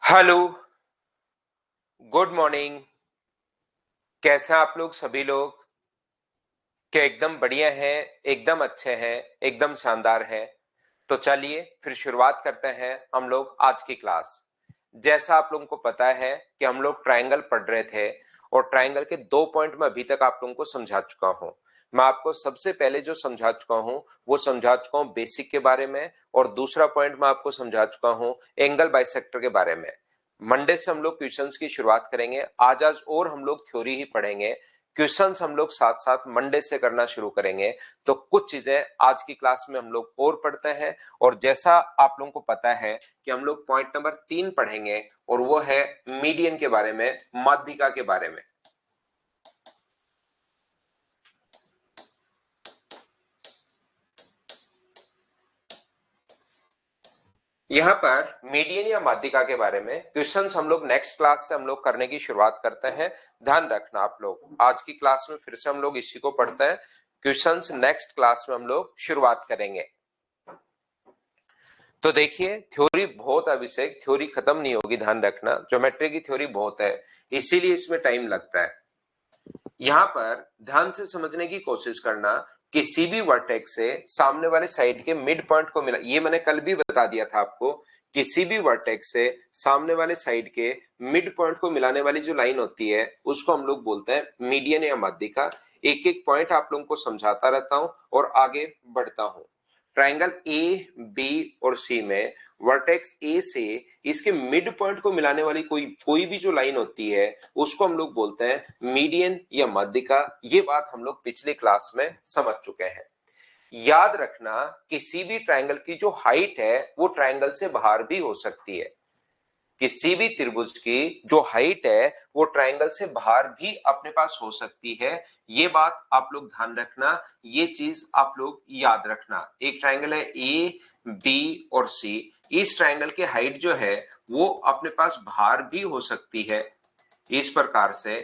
Hello, good morning. कैसे हैं आप लोग सभी लोग? क्या एकदम बढ़िया हैं, एकदम अच्छे हैं, एकदम शानदार हैं? तो चलिए फिर शुरुआत करते हैं हम लोग आज की क्लास। जैसा आप लोगों को पता है कि हम लोग ट्रायंगल पढ़ रहे थे और ट्रायंगल के 2 पॉइंट में अभी तक आप लोगों को समझा चुका हूं। मैं आपको सबसे पहले जो समझा चुका हूं वो समझा चुका हूं बेसिक के बारे में, और दूसरा पॉइंट मैं आपको समझा चुका हूं एंगल बाइसेक्टर के बारे में। मंडे से हम लोग क्वेश्चंस की शुरुआत करेंगे। आज और हम लोग थ्योरी ही पढ़ेंगे। क्वेश्चंस हम लोग साथ साथ मंडे से करना शुरू करेंगे। तो कुछ चीजें आज की क्लास में हम लोग और पढ़ते हैं, और जैसा आप लोगों को पता है कि हम लोग पॉइंट नंबर 3 पढ़ेंगे, और वो है मीडियन के बारे में, माध्यिका के बारे में। यहाँ पर मीडियन या माध्यिका के बारे में क्वेश्चंस हम लोग नेक्स्ट क्लास से हम लोग करने की शुरुआत करते हैं। ध्यान रखना आप लोग, आज की क्लास में फिर से हम लोग इसी को पढ़ते हैं। क्वेश्चंस नेक्स्ट क्लास में हम लोग शुरुआत करेंगे। तो देखिए, थ्योरी बहुत, अभिषेक थ्योरी खत्म नहीं होगी, ध्यान रखना। ज्योमेट्री की थ्योरी बहुत है, इसीलिए इसमें टाइम लगता है। यहां पर ध्यान से समझने की कोशिश करना। किसी भी वर्टेक्स से सामने वाले साइड के मिड पॉइंट को मिला, ये मैंने कल भी बता दिया था आपको। किसी भी वर्टेक्स से सामने वाले साइड के मिड पॉइंट को मिलाने वाली जो लाइन होती है उसको हम लोग बोलते हैं मीडियन या माध्यिका। एक एक पॉइंट आप लोगों को समझाता रहता हूं और आगे बढ़ता हूं। ट्राइंगल ए, बी और सी में वर्टेक्स ए से इसके मिड पॉइंट को मिलाने वाली कोई भी जो लाइन होती है उसको हम लोग बोलते हैं मीडियन या माध्यिका। ये बात हम लोग पिछली क्लास में समझ चुके हैं। याद रखना, किसी भी ट्रायंगल की जो हाइट है वो ट्रायंगल से बाहर भी हो सकती है। किसी भी त्रिभुज की जो हाइट है वो ट्रायंगल से बाहर भी अपने पास हो सकती है। ये बात आप लोग ध्यान रखना, ये चीज आप लोग याद रखना। एक ट्रायंगल है ए, बी और सी। इस ट्रायंगल की हाइट जो है वो अपने पास बाहर भी हो सकती है। इस प्रकार से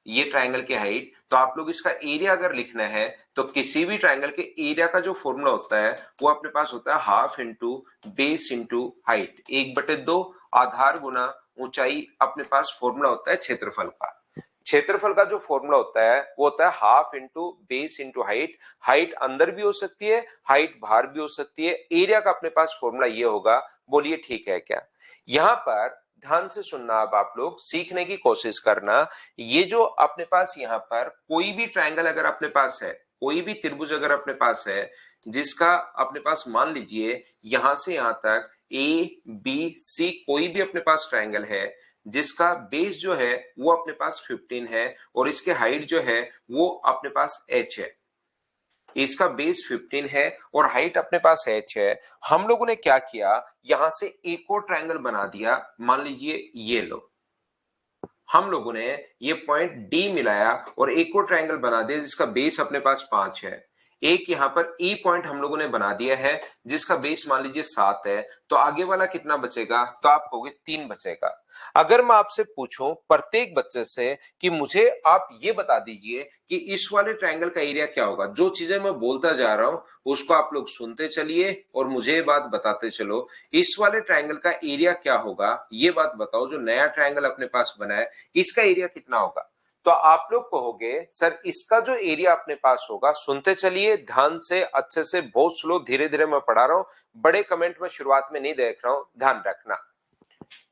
ये ट्रायंगल की हाइट, तो आप लोग इसका एरिया अगर लिखना है तो किसी भी ट्रायंगल के एरिया का जो फॉर्मूला होता है वो अपने पास होता है half into base into height, 1/2 आधार गुना ऊंचाई। अपने पास फॉर्मूला होता है क्षेत्रफल का। क्षेत्रफल का जो फॉर्मूला होता है वो होता है half into base into height. Height अंदर भी हो सकती है, हाइट बाहर भी हो सकती है। एरिया का अपने पास फॉर्मूला ये होगा। बोलिए ठीक है क्या? यहां पर ध्यान से सुनना, अब आप लोग सीखने की कोशिश करना। ये जो अपने पास यहाँ पर कोई भी ट्रायंगल अगर अपने पास है, कोई भी त्रिभुज अगर अपने पास है, जिसका अपने पास मान लीजिए यहां से यहां तक ए बी सी कोई भी अपने पास ट्रायंगल है, जिसका बेस जो है वो अपने पास 15 है और इसके हाइट जो है वो अपने पास h है। इसका बेस 15 है और हाइट अपने पास h है। हम लोगों ने क्या किया, यहां से एक और ट्रायंगल बना दिया। मान लीजिए ये लो, हम लोगों ने ये पॉइंट डी मिलाया और एक और ट्रायंगल बना दिया जिसका बेस अपने पास 5 है। एक यहां पर ई पॉइंट हम लोगों ने बना दिया है जिसका बेस मान लीजिए 7 है। तो आगे वाला कितना बचेगा? तो आप कहोगे 3 बचेगा। अगर मैं आपसे पूछूं प्रत्येक बच्चे से कि मुझे आप ये बता दीजिए कि इस वाले ट्रायंगल का एरिया क्या होगा, जो चीजें मैं बोलता जा रहा हूं उसको आप लोग सुनते चलिए और मुझे ये बात बताते चलो। इस वाले ट्रायंगल का एरिया क्या होगा, ये बात बताओ। जो नया ट्रायंगल अपने पास बना है इसका एरिया कितना होगा? तो आप लोग कहोगे सर इसका जो एरिया अपने पास होगा, सुनते चलिए ध्यान से, अच्छे से, बहुत स्लो, धीरे धीरे मैं पढ़ा रहा हूं। बड़े कमेंट में शुरुआत में नहीं देख रहा हूं, ध्यान रखना।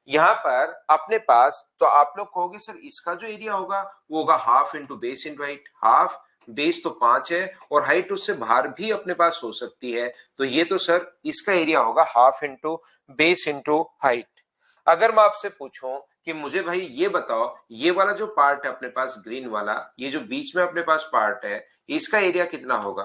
यहां पर अपने पास, तो आप लोग कहोगे सर इसका जो एरिया होगा वो होगा half into base into height. Half, base तो 5 है और हाइट उससे बाहर भी अपने पास हो सकती है, तो ये तो सर इसका एरिया होगा half into base into height. अगर मैं आपसे पूछूं कि मुझे भाई ये बताओ, ये वाला जो पार्ट है अपने पास ग्रीन वाला, ये जो बीच में अपने पास पार्ट है, इसका एरिया कितना होगा?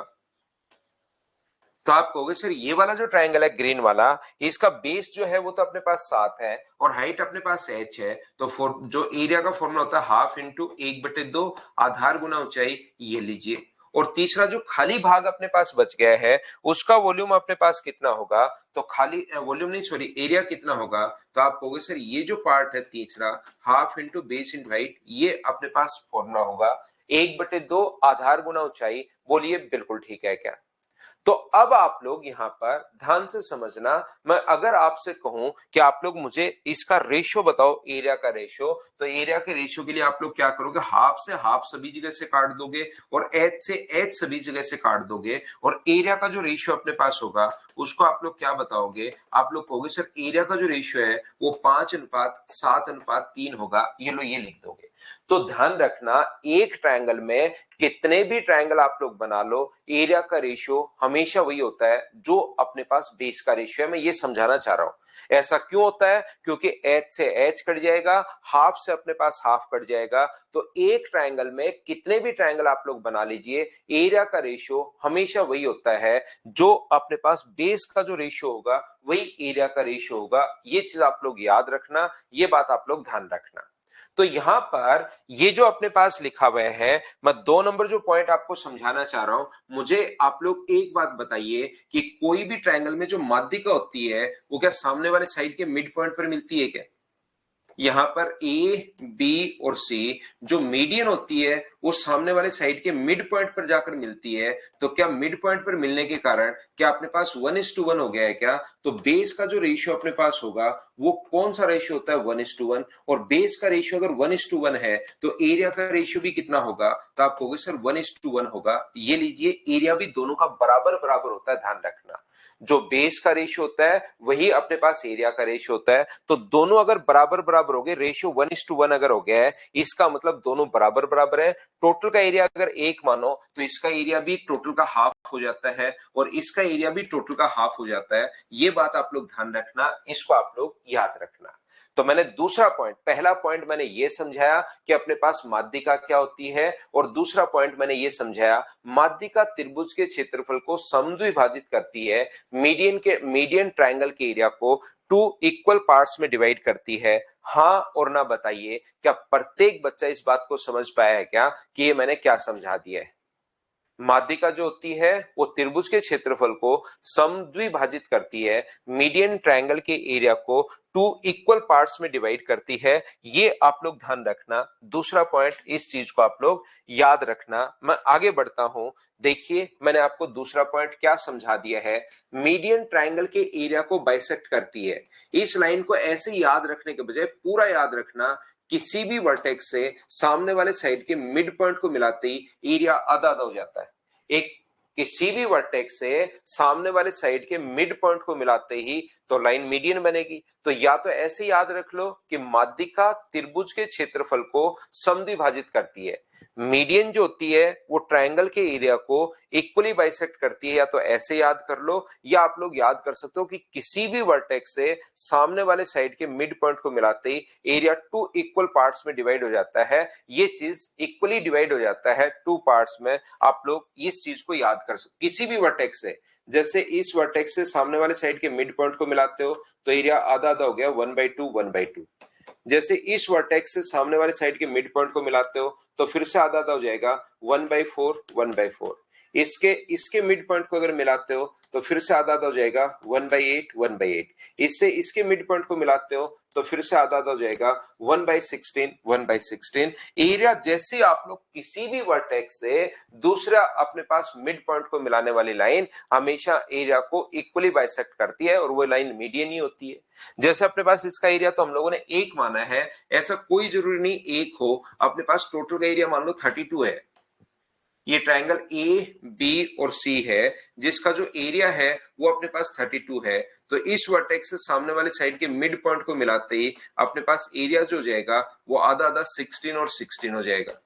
तो आप कहोगे सर ये वाला जो ट्रायंगल है ग्रीन वाला, इसका बेस जो है वो तो अपने पास 7 है और हाइट अपने पास h है। तो जो एरिया का फॉर्मूला होता है हाफ इंटू 1/2 आधार गुना ऊंचाई, ये लीजिए। और तीसरा जो खाली भाग अपने पास बच गया है उसका वॉल्यूम अपने पास कितना होगा? तो खाली वॉल्यूम नहीं, सॉरी, एरिया कितना होगा? तो आप कहोगे सर ये जो पार्ट है तीसरा, half into base into height, ये अपने पास फॉर्मूला होगा 1/2 आधार गुना ऊंचाई। बोलिए बिल्कुल ठीक है क्या? तो अब आप लोग यहां पर ध्यान से समझना, मैं अगर आपसे कहूं कि आप लोग मुझे इसका रेशियो बताओ, एरिया का रेशियो, तो एरिया के रेशियो के लिए आप लोग क्या करोगे, हाफ से हाफ सभी जगह से काट दोगे और एच से एच सभी जगह से काट दोगे, और एरिया का जो रेशियो अपने पास होगा उसको आप लोग क्या बताओगे, आप लोग कहोगे सर एरिया का जो रेशियो है वो 5:7:3 होगा, ये लो ये लिख दोगे। तो ध्यान रखना, एक ट्रायंगल में कितने भी ट्रायंगल आप लोग बना लो, एरिया का रेशियो हमेशा वही होता है जो अपने पास बेस का रेशियो है। मैं ये समझाना चाह रहा हूं, ऐसा क्यों होता है, क्योंकि एच से एच कट जाएगा, हाफ से अपने पास हाफ कट जाएगा, तो एक ट्रायंगल में कितने भी ट्रायंगल आप लोग बना लीजिए, एरिया का रेशियो हमेशा वही होता है जो अपने पास बेस का जो रेशियो होगा वही एरिया का रेशियो होगा। ये चीज आप लोग याद रखना, ये बात आप लोग ध्यान रखना। तो यहां पर ये जो अपने पास लिखा हुआ है, मैं 2 नंबर जो पॉइंट आपको समझाना चाह रहा हूं, मुझे आप लोग एक बात बताइए कि कोई भी ट्रायंगल में जो माध्यिका होती है वो क्या सामने वाले साइड के मिड पॉइंट पर मिलती है क्या? यहां पर ए बी और सी जो मीडियन होती है वो सामने वाले साइड के मिड पॉइंट पर जाकर मिलती है, तो क्या मिड पॉइंट पर मिलने के कारण क्या अपने पास 1:1 हो गया है क्या? तो बेस का जो रेशियो अपने पास होगा वो कौन सा रेशियो होता है, 1:1, और बेस का रेशियो अगर 1:1 है तो एरिया का रेशियो भी कितना होगा, तो आप कहोगे सर 1:1 होगा। ये लीजिए, एरिया भी दोनों का बराबर बराबर होता है, ध्यान रखना, जो बेस का रेशियो होता है वही अपने पास एरिया का रेशियो होता है। तो दोनों अगर बराबर बराबर हो गए, रेशियो 1:1 अगर हो गया है, इसका मतलब दोनों बराबर बराबर है। टोटल का एरिया अगर 1 मानो तो इसका एरिया भी टोटल का हाफ हो जाता है और इसका एरिया भी टोटल का हाफ हो जाता है। ये बात आप लोग ध्यान रखना, इसको आप लोग याद रखना। तो मैंने दूसरा पॉइंट, पहला पॉइंट मैंने ये समझाया कि अपने पास माध्यिका क्या होती है, और दूसरा पॉइंट मैंने ये समझाया माध्यिका त्रिभुज के क्षेत्रफल को समद्विभाजित करती है, मीडियन ट्रायंगल के एरिया को 2 इक्वल पार्ट्स में डिवाइड करती है। हाँ और ना बताइए, क्या प्रत्येक बच्चा इस बात को समझ पाया है क्या कि ये मैंने क्या समझा दिया है? माध्यिका जो होती है वो त्रिभुज के क्षेत्रफल को समद्विभाजित करती है, मीडियन ट्रायंगल के एरिया को 2 इक्वल पार्ट्स में डिवाइड करती है। ये आप लोग ध्यान रखना, दूसरा पॉइंट, इस चीज को आप लोग याद रखना। मैं आगे बढ़ता हूं, देखिए मैंने आपको दूसरा पॉइंट क्या समझा दिया है, मीडियन ट्रायंगल के एरिया को बाइसेक्ट करती है। इस लाइन को ऐसे याद रखने के बजाय पूरा याद रखना, किसी भी वर्टेक्स से सामने वाले साइड के मिड पॉइंट को मिलाते ही एरिया आधा आधा हो जाता है। एक किसी भी वर्टेक्स से सामने वाले साइड के मिड पॉइंट को मिलाते ही तो लाइन मीडियन बनेगी। तो या तो ऐसे याद रख लो कि माध्यिका त्रिभुज के क्षेत्रफल को समद्विभाजित करती है, मीडियन जो होती है वो ट्रायंगल के एरिया को इक्वली बाइसेक्ट करती है, या तो ऐसे याद कर लो, या आप लोग याद कर सकते हो कि किसी भी वर्टेक्स से सामने वाले साइड के मिड पॉइंट को मिलाते ही एरिया 2 इक्वल पार्ट्स में डिवाइड हो जाता है। ये चीज इक्वली डिवाइड हो जाता है 2 पार्ट्स में, आप लोग इस चीज को याद कर सकते। किसी भी वर्टेक्स से, जैसे इस वर्टेक्स से सामने वाले साइड के मिड पॉइंट को मिलाते हो तो एरिया आधा आधा हो गया, 1/2 1/2। जैसे इस वर्टेक्स से सामने वाले साइड के मिड पॉइंट को मिलाते हो तो फिर से आधा आधा हो जाएगा, 1/4 1/4। इसके इसके मिड पॉइंट को अगर मिलाते हो तो फिर से आधा आधा हो जाएगा, 1/8 1/8। इससे इसके मिड पॉइंट को मिलाते हो तो फिर से आधा आधा हो जाएगा, 1/16 1/16। एरिया जैसे आप लोग किसी भी वर्टेक्स से दूसरा अपने पास मिड पॉइंट को मिलाने वाली लाइन हमेशा एरिया को इक्वली बाइसेक्ट करती है, और वो लाइन मीडियन ही होती है। जैसे अपने पास इसका एरिया तो हम लोगों ने 1 माना है, ऐसा कोई जरूरी नहीं 1 हो, अपने पास टोटल का एरिया मान लो 32 है। ये ट्रायंगल ए बी और सी है जिसका जो एरिया है वो अपने पास 32 है। तो इस वर्टेक्स से सामने वाले साइड के मिड पॉइंट को मिलाते ही अपने पास एरिया जो जाएगा वो आधा आधा 16 और 16 हो जाएगा।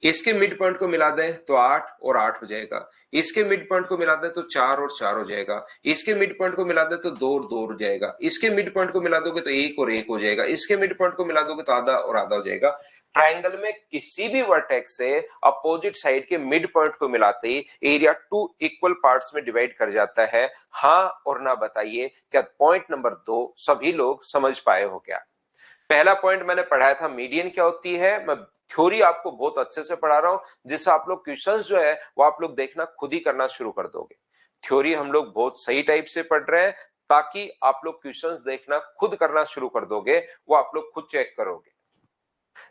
इसके मिड पॉइंट को मिला दें तो 8 और 8 हो जाएगा, इसके मिड पॉइंट को मिला दें तो 4 और 4 हो जाएगा, इसके मिड पॉइंट को मिला दें तो 2 और 2 हो जाएगा, इसके मिड पॉइंट को मिला दोगे तो 1 और 1 हो जाएगा, इसके मिड पॉइंट को मिला दोगे तो आधा और आधा हो जाएगा। ट्रायंगल में किसी भी वर्टेक्स से अपोजिट साइड के मिड पॉइंट को मिलाते ही एरिया 2 इक्वल पार्ट्स में डिवाइड कर जाता है। हाँ और ना बताइए, क्या पॉइंट नंबर 2 सभी लोग समझ पाए हो क्या? पहला पॉइंट मैंने पढ़ाया था मीडियन क्या होती है, मैं थ्योरी आपको बहुत अच्छे से पढ़ा रहा हूं, जिससे आप लोग क्वेश्चंस जो है वो आप लोग देखना खुद ही करना शुरू कर दोगे। थ्योरी हम लोग बहुत सही टाइप से पढ़ रहे हैं ताकि आप लोग क्वेश्चंस देखना खुद करना शुरू कर दोगे, वो आप लोग खुद चेक करोगे।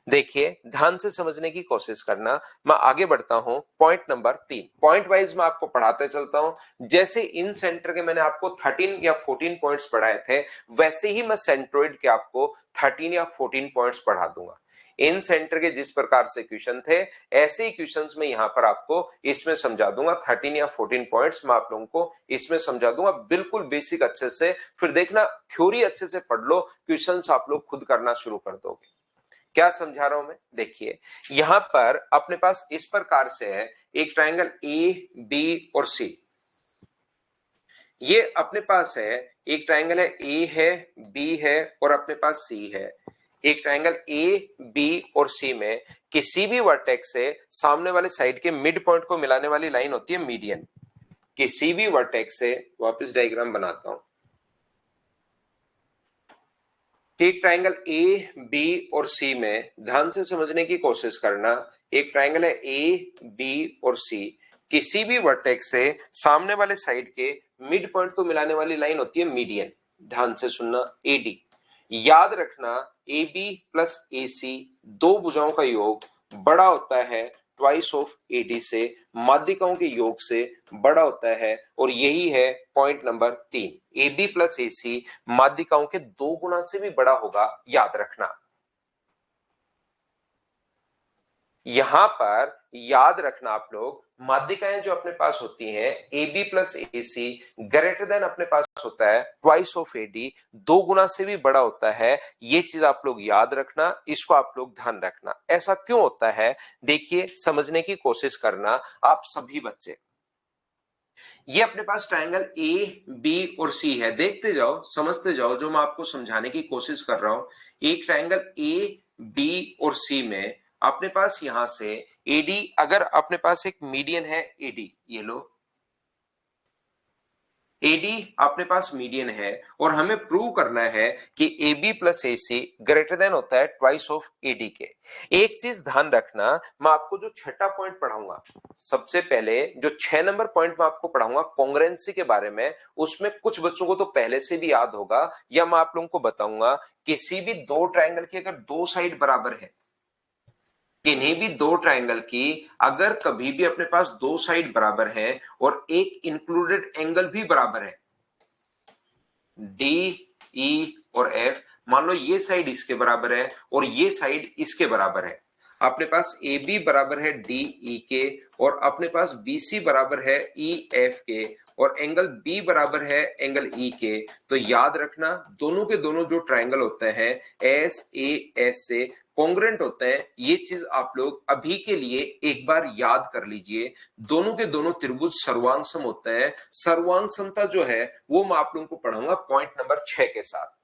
देखिए, ध्यान से समझने की कोशिश करना। मैं आगे बढ़ता हूं, पॉइंट नंबर 3। पॉइंट वाइज मैं आपको पढ़ाते चलता हूं। जैसे इन सेंटर के मैंने आपको 13 या 14 पॉइंट्स पढ़ाए थे, वैसे ही मैं सेंट्रोइड के आपको 13 या 14 पॉइंट्स पढ़ा दूंगा। इन सेंटर के जिस प्रकार से क्वेश्चन थे, ऐसे ही क्वेश्चंस में यहां पर आपको इसमें समझा दूंगा। 13 या 14 पॉइंट्स मैं आप लोगों को इसमें समझा दूंगा, बिल्कुल बेसिक अच्छे से। फिर देखना, थ्योरी अच्छे से पढ़ लो, क्वेश्चंस आप लोग खुद करना शुरू कर दोगे। क्या समझा रहा हूं मैं? देखिए, यहां पर अपने पास इस प्रकार से है एक ट्रायंगल ए, बी और सी। ये अपने पास है एक ट्रायंगल है, ए है, बी है और अपने पास सी है। एक ट्रायंगल ए, बी और सी में किसी भी वर्टेक्स से सामने वाले साइड के मिड पॉइंट को मिलाने वाली लाइन होती है मीडियन। किसी भी वर्टेक्स से, वापस डायग्राम बनाता हूं, एक ट्रायंगल ए, बी और सी में ध्यान से समझने की कोशिश करना। एक ट्रायंगल है ए, बी और सी, किसी भी वर्टेक्स से सामने वाले साइड के मिड पॉइंट को मिलाने वाली लाइन होती है मीडियन। ध्यान से सुनना, एडी। याद रखना, ए बी प्लस ए सी दो भुजाओं का योग बड़ा होता है ट्वाइस ऑफ एडी से, माध्यिकाओं के योग से बड़ा होता है। और यही है point number 3, A B plus A C माध्यिकाओं के 2 गुना से भी बड़ा होगा, याद रखना। यहां पर याद रखना आप लोग, माध्यिकाएं जो अपने पास होती हैं A B plus A C greater than अपने पास होता है ट्वाइस ऑफ एडी, 2 गुना से भी बड़ा होता है। ये चीज आप लोग याद रखना, इसको आप लोग ध्यान रखना। ऐसा क्यों होता है? देखिए, समझने की कोशिश करना आप सभी बच्चे। ये अपने पास ट्रायंगल ए, बी और सी है, देखते जाओ, समझते जाओ जो मैं आपको समझाने की कोशिश कर रहा हूं। एक ट्रायंगल ए, बी और सी में अपने पास यहां से एडी, अगर अपने पास एक मीडियन है एडी, ये लो, एडी अपने पास मीडियन है और हमें प्रूव करना है कि A B plus A C greater than होता है ट्वाइस ऑफ एडी के। एक चीज ध्यान रखना, मैं आपको जो छठा पॉइंट पढ़ाऊंगा, सबसे पहले जो 6 नंबर पॉइंट मैं आपको पढ़ाऊंगा कॉन्ग्रुएंसी के बारे में, उसमें कुछ बच्चों को तो पहले से भी याद होगा, या मैं आप लोगों को बताऊंगा, किसी भी दो ट्रायंगल की अगर दो साइड बराबर है, किन्हीं भी दो ट्रायंगल की अगर कभी भी अपने पास दो साइड बराबर है और एक इंक्लूडेड एंगल भी बराबर है, डी, ई और एफ, मान लो ये साइड इसके बराबर है और ये साइड इसके बराबर है, अपने पास ए बी बराबर है डी ई के और अपने पास बी सी बराबर है ई एफ के और एंगल बी बराबर है एंगल ई के, तो याद रखना दोनों के दोनों जो ट्रायंगल होते हैं एस ए एस से कॉन्ग्रुएंट होते हैं। ये चीज आप लोग अभी के लिए एक बार याद कर लीजिए, दोनों के दोनों त्रिभुज सर्वांग सम होते हैं। सर्वांग समता जो है वो मैं आप लोगों को पढ़ाऊंगा पॉइंट नंबर 6 के साथ।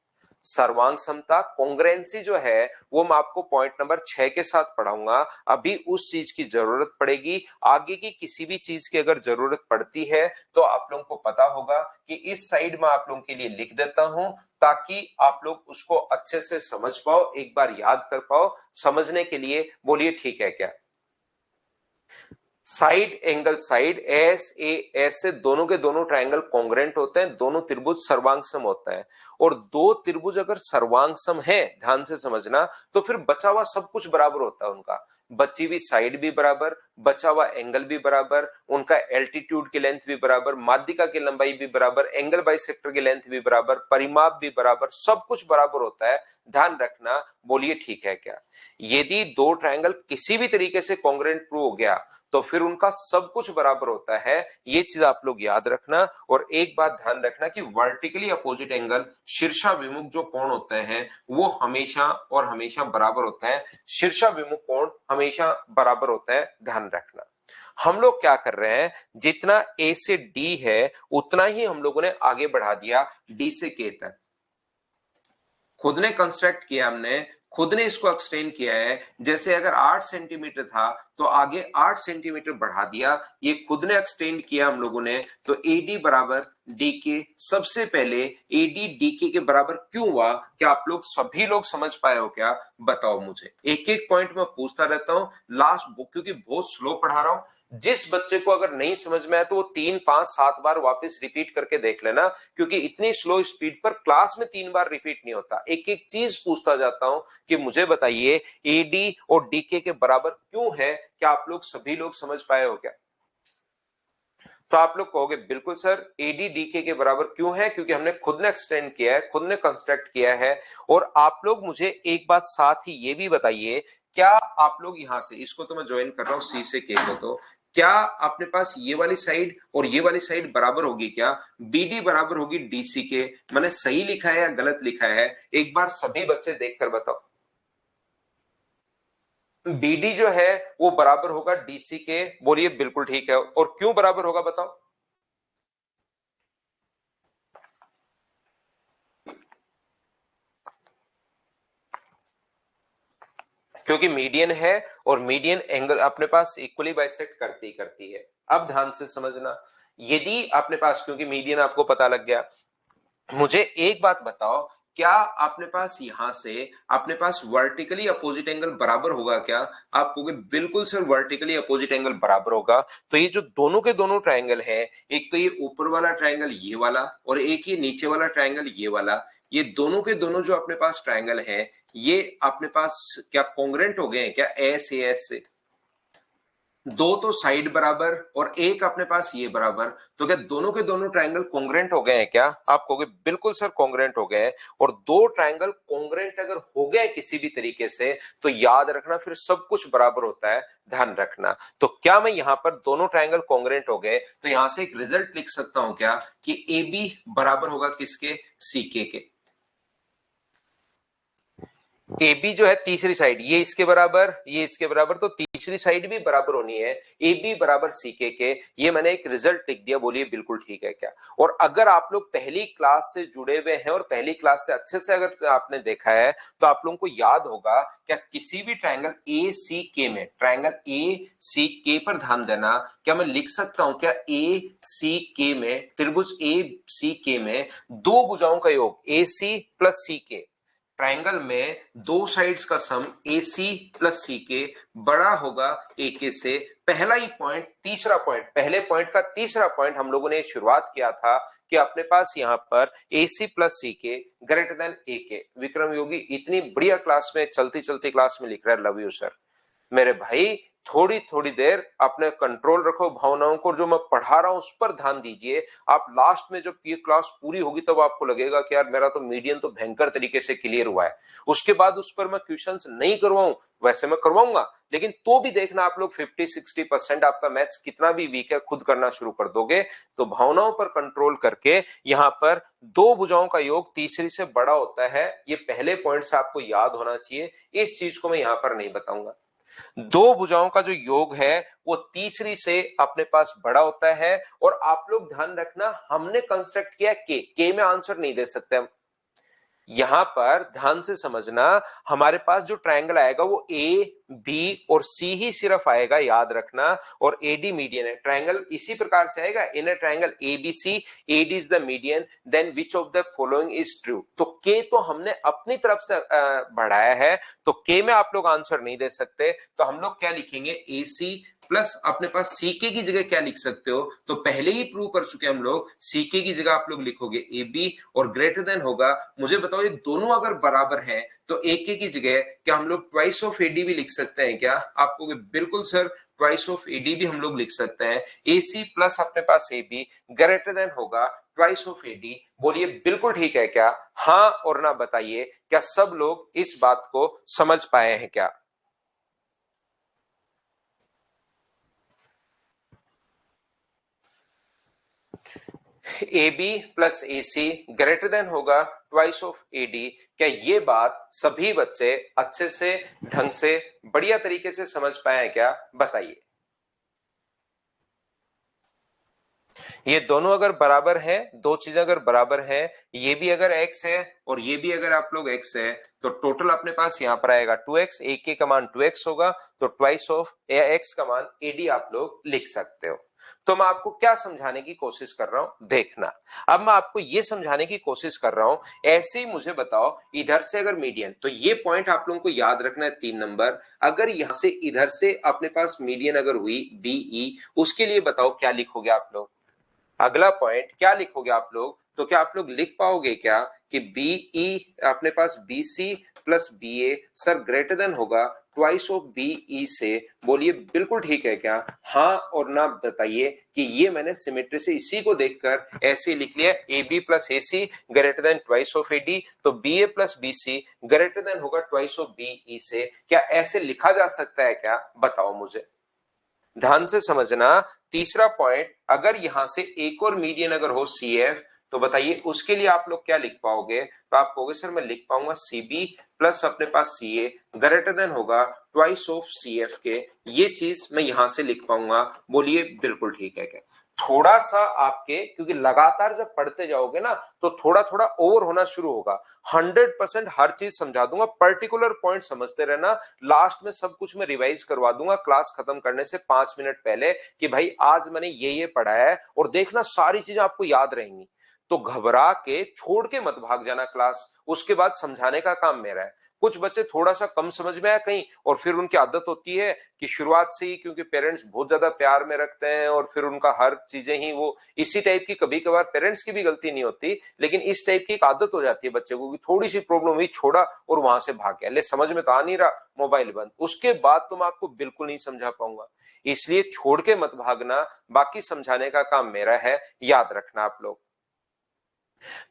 सर्वांग समता, कॉन्ग्रुएंसी जो है वो मैं आपको पॉइंट नंबर 6 के साथ पढ़ाऊंगा। अभी उस चीज की जरूरत पड़ेगी, आगे की किसी भी चीज की अगर जरूरत पड़ती है तो आप लोगों को पता होगा कि इस साइड में आप लोगों के लिए लिख देता हूं, ताकि आप लोग उसको अच्छे से समझ पाओ, एक बार याद कर पाओ। समझने के लिए बोलिए ठीक है क्या? Side angle side S A S से दोनों के दोनों ट्रायंगल कॉन्ग्रुएंट होते हैं, दोनों त्रिभुज सर्वांग सम होता है। और दो त्रिभुज अगर सर्वांग सम है, ध्यान से समझना, तो फिर बचा हुआ सब कुछ बराबर होता है उनका, बची हुई साइड भी बराबर, बचा हुआ एंगल भी बराबर, उनका एल्टीट्यूड की लेंथ भी बराबर, माध्यिका की लंबाई भी बराबर, एंगल बाइसेक्टर की लेंथ भी बराबर, परिमाप भी बराबर, सब कुछ बराबर होता है। ध्यान रखना, बोलिए ठीक है क्या? यदि दो ट्रायंगल किसी भी तरीके से कॉन्ग्रुएंट प्रूव हो गया तो फिर उनका सब कुछ बराबर होता है। ये चीज आप लोग याद रखना। और एक बात ध्यान रखना कि वर्टिकली अपोजिट एंगल, शीर्षाभिमुख जो कोण होते हैं वो हमेशा और हमेशा बराबर होता है, शीर्षाभिमुख कोण हमेशा बराबर होता है, ध्यान रखना। हम लोग क्या कर रहे हैं, जितना ए से डी है उतना ही हम लोगों ने आगे बढ़ा दिया डी से के तक। खुद ने कंस्ट्रक्ट किया, हमने खुद ने इसको एक्सटेंड किया है। जैसे अगर 8 सेंटीमीटर था तो आगे 8 सेंटीमीटर बढ़ा दिया, ये खुद ने एक्सटेंड किया हम लोगों ने। तो एडी बराबर डी के, सबसे पहले एडी डी के बराबर क्यों हुआ? क्या आप लोग सभी लोग समझ पाए हो क्या? बताओ मुझे। एक एक पॉइंट में पूछता रहता हूं लास्ट बुक, क्योंकि बहुत स्लो पढ़ा रहा हूं, जिस बच्चे को अगर नहीं समझ में आया तो वो 3, 5, 7 बार वापस रिपीट करके देख लेना, क्योंकि इतनी स्लो स्पीड पर क्लास में 3 बार रिपीट नहीं होता। एक एक चीज पूछता जाता हूं कि मुझे बताइए एडी और डीके के बराबर क्यों है। क्या आप लोग सभी लोग समझ पाए हो क्या? तो आप लोग कहोगे बिल्कुल सर, एडी डीके के बराबर क्यों है? क्योंकि हमने खुद ने एक्सटेंड किया है, खुद ने कंस्ट्रक्ट किया है। और आप लोग मुझे एक बात साथ ही ये भी बताइए, क्या आप लोग यहां से, इसको तो मैं ज्वाइन कर रहा हूं सी से के को, तो क्या अपने पास ये वाली साइड और ये वाली साइड बराबर होगी क्या? बीडी बराबर होगी डीसी के। मैंने सही लिखा है या गलत लिखा है? एक बार सभी बच्चे देखकर बताओ। बीडी जो है वो बराबर होगा डीसी के। बोलिए बिल्कुल ठीक है। और क्यों बराबर होगा बताओ? क्योंकि मीडियन है और मीडियन एंगल अपने पास इक्वली बाइसेक्ट करती है। अब ध्यान से समझना, यदि अपने पास, क्योंकि मीडियन आपको पता लग गया, मुझे एक बात बताओ, क्या अपने पास यहां से अपने पास वर्टिकली अपोजिट एंगल बराबर होगा क्या? आप कहोगे बिल्कुल सर वर्टिकली अपोजिट एंगल बराबर होगा। तो ये जो दोनों के दोनों ट्रायंगल है, एक तो ये ऊपर वाला ट्रायंगल ये वाला, और एक ये नीचे वाला ट्रायंगल ये वाला, ये दोनों के दोनों जो अपने पास ट्रायंगल है, ये अपने पास क्या कॉन्ग्रेंट हो गए हैं क्या? एस ए एस से दो तो साइड बराबर और एक अपने पास ये बराबर, तो क्या दोनों के दोनों ट्रायंगल कॉन्ग्रेंट हो गए हैं क्या? आप कहोगे बिल्कुल सर कॉन्ग्रेंट हो गए हैं। और दो ट्रायंगल कॉन्ग्रेंट अगर हो गए किसी भी तरीके से, तो याद रखना फिर सब कुछ बराबर होता है, ध्यान रखना। तो क्या मैं यहां पर दोनों ट्रायंगल कॉन्ग्रेंट हो गए, तो यहां से एक रिजल्ट लिख सकता हूं क्या कि ए बी बराबर होगा किसके? सीके के। ए बी जो है तीसरी साइड, ये इसके बराबर, ये इसके बराबर, तो तीसरी साइड भी बराबर होनी है। ए बी बराबर सी के, ये मैंने एक रिजल्ट लिख दिया। बोलिए बिल्कुल ठीक है क्या? और अगर आप लोग पहली क्लास से जुड़े हुए हैं और पहली क्लास से अच्छे से अगर आपने देखा है, तो आप लोगों को याद होगा क्या किसी भी ट्रायंगल ए सी के में, ट्रायंगल ए सी के पर ध्यान देना, क्या मैं लिख सकता हूं क्या ए सी के में, त्रिभुज ए सी के में दो भुजाओं का योग ए सी प्लस सी के, ट्रायंगल में दो साइड्स का सम ए सी प्लस सी के बड़ा होगा ए के से। पहला ही पॉइंट, तीसरा पॉइंट, पहले पॉइंट का तीसरा पॉइंट हम लोगों ने शुरुआत किया था कि अपने पास यहां पर ए सी प्लस सी के ग्रेटर देन ए के। विक्रम योगी इतनी बढ़िया क्लास में, चलती चलती क्लास में लिख रहा है, लव यू सर। मेरे भाई थोड़ी थोड़ी देर अपने कंट्रोल रखो भावनाओं को, जो मैं पढ़ा रहा हूं उस पर ध्यान दीजिए। आप लास्ट में जब ये क्लास पूरी होगी तब आपको लगेगा कि यार मेरा तो मीडियन तो भयंकर तरीके से क्लियर हुआ है। उसके बाद उस पर मैं क्वेश्चंस नहीं करवाऊं, वैसे मैं करवाऊंगा, लेकिन तो भी देखना आप लोग 50-60% आपका मैथ्स कितना भी वीक है खुद करना शुरू कर दोगे। तो भावनाओं पर कंट्रोल करके यहां पर दो भुजाओं का योग तीसरी से बड़ा होता है, ये पहले पॉइंट से आपको याद होना चाहिए। इस चीज को मैं यहां पर नहीं बताऊंगा। दो भुजाओं का जो योग है वो तीसरी से अपने पास बड़ा होता है। और आप लोग ध्यान रखना, हमने कंस्ट्रक्ट किया के में आंसर नहीं दे सकते हम। यहां पर ध्यान से समझना, हमारे पास जो ट्रायंगल आएगा वो ए बी और सी ही सिर्फ आएगा, याद रखना। और एडी मीडियन है, ट्रायंगल इसी प्रकार से आएगा, in a triangle ABC, AD is the median, then which of the following is true. तो के तो हमने अपनी तरफ से बढ़ाया है, तो के में आप लोग आंसर नहीं दे सकते। तो हम लोग क्या लिखेंगे? ए सी प्लस अपने पास सीके की जगह क्या लिख सकते हो? तो पहले ही प्रूव कर चुके हम लोग, सीके की जगह आप लोग लिखोगे ए बी और ग्रेटर देन होगा। मुझे बताओ ये दोनों अगर बराबर हैं तो एक की जगह क्या हम लोग ट्वाइस ऑफ एडी भी लिख सकते हैं क्या? आपको बिल्कुल सर, ट्वाइस ऑफ एडी भी हम लोग लिख सकते हैं। ए सी प्लस अपने पास ए बी ग्रेटर देन होगा ट्वाइस ऑफ एडी। बोलिए बिल्कुल ठीक है क्या? हाँ और ना बताइए, क्या सब लोग इस बात को समझ पाए हैं क्या? A B plus A C greater than होगा ट्वाइस ऑफ एडी। क्या ये बात सभी बच्चे अच्छे से, ढंग से, बढ़िया तरीके से समझ पाए हैं क्या? बताइए। ये दोनों अगर बराबर है, दो चीजें अगर बराबर है, ये भी अगर x है और ये भी अगर आप लोग x है, तो टोटल अपने पास यहां पर आएगा 2x, एक के का मान 2x होगा, तो ट्वाइस ऑफ x का मान एडी आप लोग लिख सकते हो। तो मैं आपको क्या समझाने की कोशिश कर रहा हूं देखना। अब मैं आपको यह समझाने की कोशिश कर रहा हूं, ऐसे ही मुझे बताओ इधर से अगर मीडियन, तो ये पॉइंट आप लोगों को याद रखना है 3 नंबर। अगर यहां से इधर से अपने पास मीडियन अगर हुई बीई, उसके लिए बताओ क्या लिखोगे आप लोग। अगला पॉइंट क्या लिखोगे आप लोग, तो क्या आप लोग लिख पाओगे क्या कि बीई अपने पास BC plus BA sir greater than होगा ट्वाइस ऑफ बीई से। बोलिए बिल्कुल ठीक है क्या, हाँ और ना बताइए कि ये मैंने सिमेट्री से इसी को देखकर ऐसे लिख लिया A B plus A C greater than twice of A D, तो B A plus B C greater than होगा ट्वाइस ऑफ बीई से। क्या ऐसे लिखा जा सकता है क्या, बताओ मुझे, ध्यान से समझना। तीसरा पॉइंट, अगर यहां से एक और मीडियन अगर हो सी एफ, तो बताइए उसके लिए आप लोग क्या लिख पाओगे, तो आप कहोगे सर मैं लिख पाऊंगा सी बी प्लस अपने पास सी ए ग्रेटर देन होगा ट्वाइस ऑफ सी एफ के, ये चीज मैं यहां से लिख पाऊंगा। बोलिए बिल्कुल ठीक है क्या। थोड़ा सा आपके, क्योंकि लगातार जब पढ़ते जाओगे ना तो थोड़ा थोड़ा ओवर होना शुरू होगा। 100% हर चीज समझा दूंगा, पर्टिकुलर पॉइंट समझते रहना। लास्ट में सब कुछ मैं रिवाइज करवा दूंगा क्लास खत्म करने से 5 मिनट पहले कि भाई आज मैंने ये पढ़ाया है, और देखना सारी चीजें आपको याद रहेंगी। तो घबरा के छोड़ के मत भाग जाना क्लास, उसके बाद समझाने का काम मेरा है। कुछ बच्चे थोड़ा सा कम समझ में आया कहीं, और फिर उनकी आदत होती है कि शुरुआत से ही, क्योंकि पेरेंट्स बहुत ज्यादा प्यार में रखते हैं और फिर उनका हर चीजें ही वो इसी टाइप की, कभी कभार पेरेंट्स की भी गलती नहीं होती, लेकिन इस टाइप की एक आदत हो जाती है बच्चे को कि थोड़ी सी प्रॉब्लम हुई छोड़ा और वहां से भाग गया, ले समझ में तो आ नहीं रहा, मोबाइल बंद, उसके बाद तो मैं आपको बिल्कुल नहीं समझा पाऊंगा। इसलिए छोड़ के मत भागना, बाकी समझाने का काम मेरा है, याद रखना आप लोग।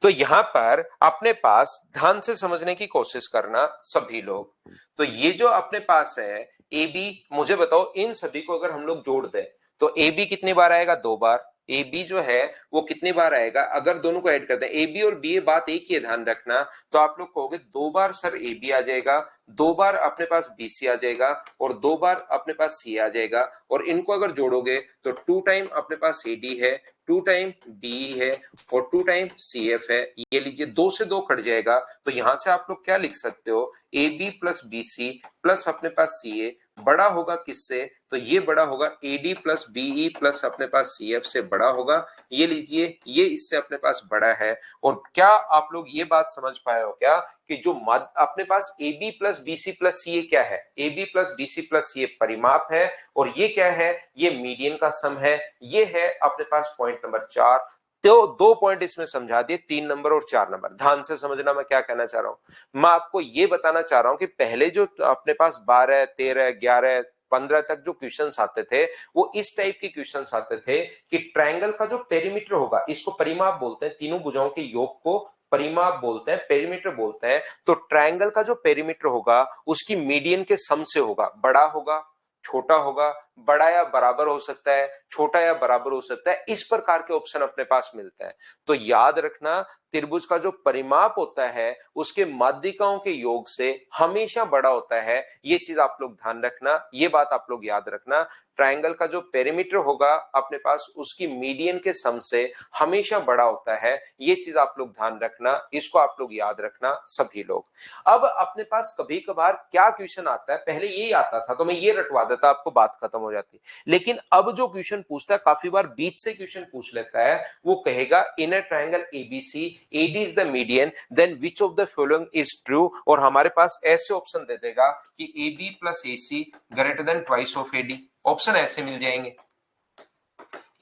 तो यहां पर अपने पास ध्यान से समझने की कोशिश करना सभी लोग। तो ये जो अपने पास है ए बी, मुझे बताओ इन सभी को अगर हम लोग जोड़ दें तो ए बी कितनी बार आएगा, 2 बार। ए बी जो है वो कितनी बार आएगा, अगर दोनों को ऐड करते हैं ए बी और बी ए, बात एक ही है ध्यान रखना, तो आप लोग कहोगे 2 बार सर ए बी आ जाएगा, 2 बार अपने पास बी सी आ जाएगा, और 2 बार अपने पास सी आ जाएगा। और इनको अगर जोड़ोगे तो 2 टाइम अपने पास ए डी है, 2 टाइम बी है, और 2 टाइम सी एफ है। ये लीजिए 2 से 2 कट जाएगा, तो यहां से आप लोग क्या लिख सकते हो, A B plus B C plus अपने पास सी ए बड़ा होगा किससे, तो ये बड़ा होगा A D plus BE plus अपने पास सी एफ से बड़ा होगा। ये लीजिए ये इससे अपने पास बड़ा है। और क्या आप लोग ये बात समझ पाए हो क्या कि जो अपने पास A B plus B C plus C A क्या है, A B plus B C plus C A परिमाप है, और ये क्या है, ये मीडियन का सम है। ये है अपने पास पॉइंट नंबर 4। तो 2 पॉइंट इसमें समझा दिए, 3 नंबर और 4 नंबर। ध्यान से समझना मैं क्या कहना चाह रहा हूं। मैं आपको ये बताना चाह रहा हूं कि पहले जो अपने पास 12 13 11 15 तक जो क्वेश्चंस आते थे, वो इस टाइप के क्वेश्चंस आते थे कि ट्रायंगल का जो पेरीमीटर होगा, इसको परिमाप बोलते हैं, तीनों भुजाओं के योग को परिमाप बोलते हैं, पेरीमीटर बोलते हैं। तो ट्रायंगल का जो पेरीमीटर होगा उसकी मीडियन के सम से होगा, बड़ा होगा छोटा होगा, बड़ा या बराबर हो सकता है, छोटा या बराबर हो सकता है, इस प्रकार के ऑप्शन अपने पास मिलते हैं। तो याद रखना, त्रिभुज का जो परिमाप होता है उसके माध्यिकाओं के योग से हमेशा बड़ा होता है। ये चीज आप लोग ध्यान रखना, ये बात आप लोग याद रखना। ट्रायंगल का जो पेरीमीटर होगा अपने पास उसकी मीडियन के सम से हमेशा बड़ा होता है। ये चीज आप लोग ध्यान रखना, इसको आप लोग याद रखना सभी लोग। अब अपने पास कभी कभार क्या क्वेश्चन आता है, पहले यही आता था तो मैं ये रटवा देता, आपको बात खत्म हो जाती। लेकिन अब जो क्वेश्चन पूछता है, काफी बार बीच से क्वेश्चन पूछ लेता है, वो कहेगा in a triangle ABC AD is the median then which of the following is true, और हमारे पास ऐसे ऑप्शन दे देगा कि A B plus A C greater than twice of AD. Option ऐसे मिल जाएंगे,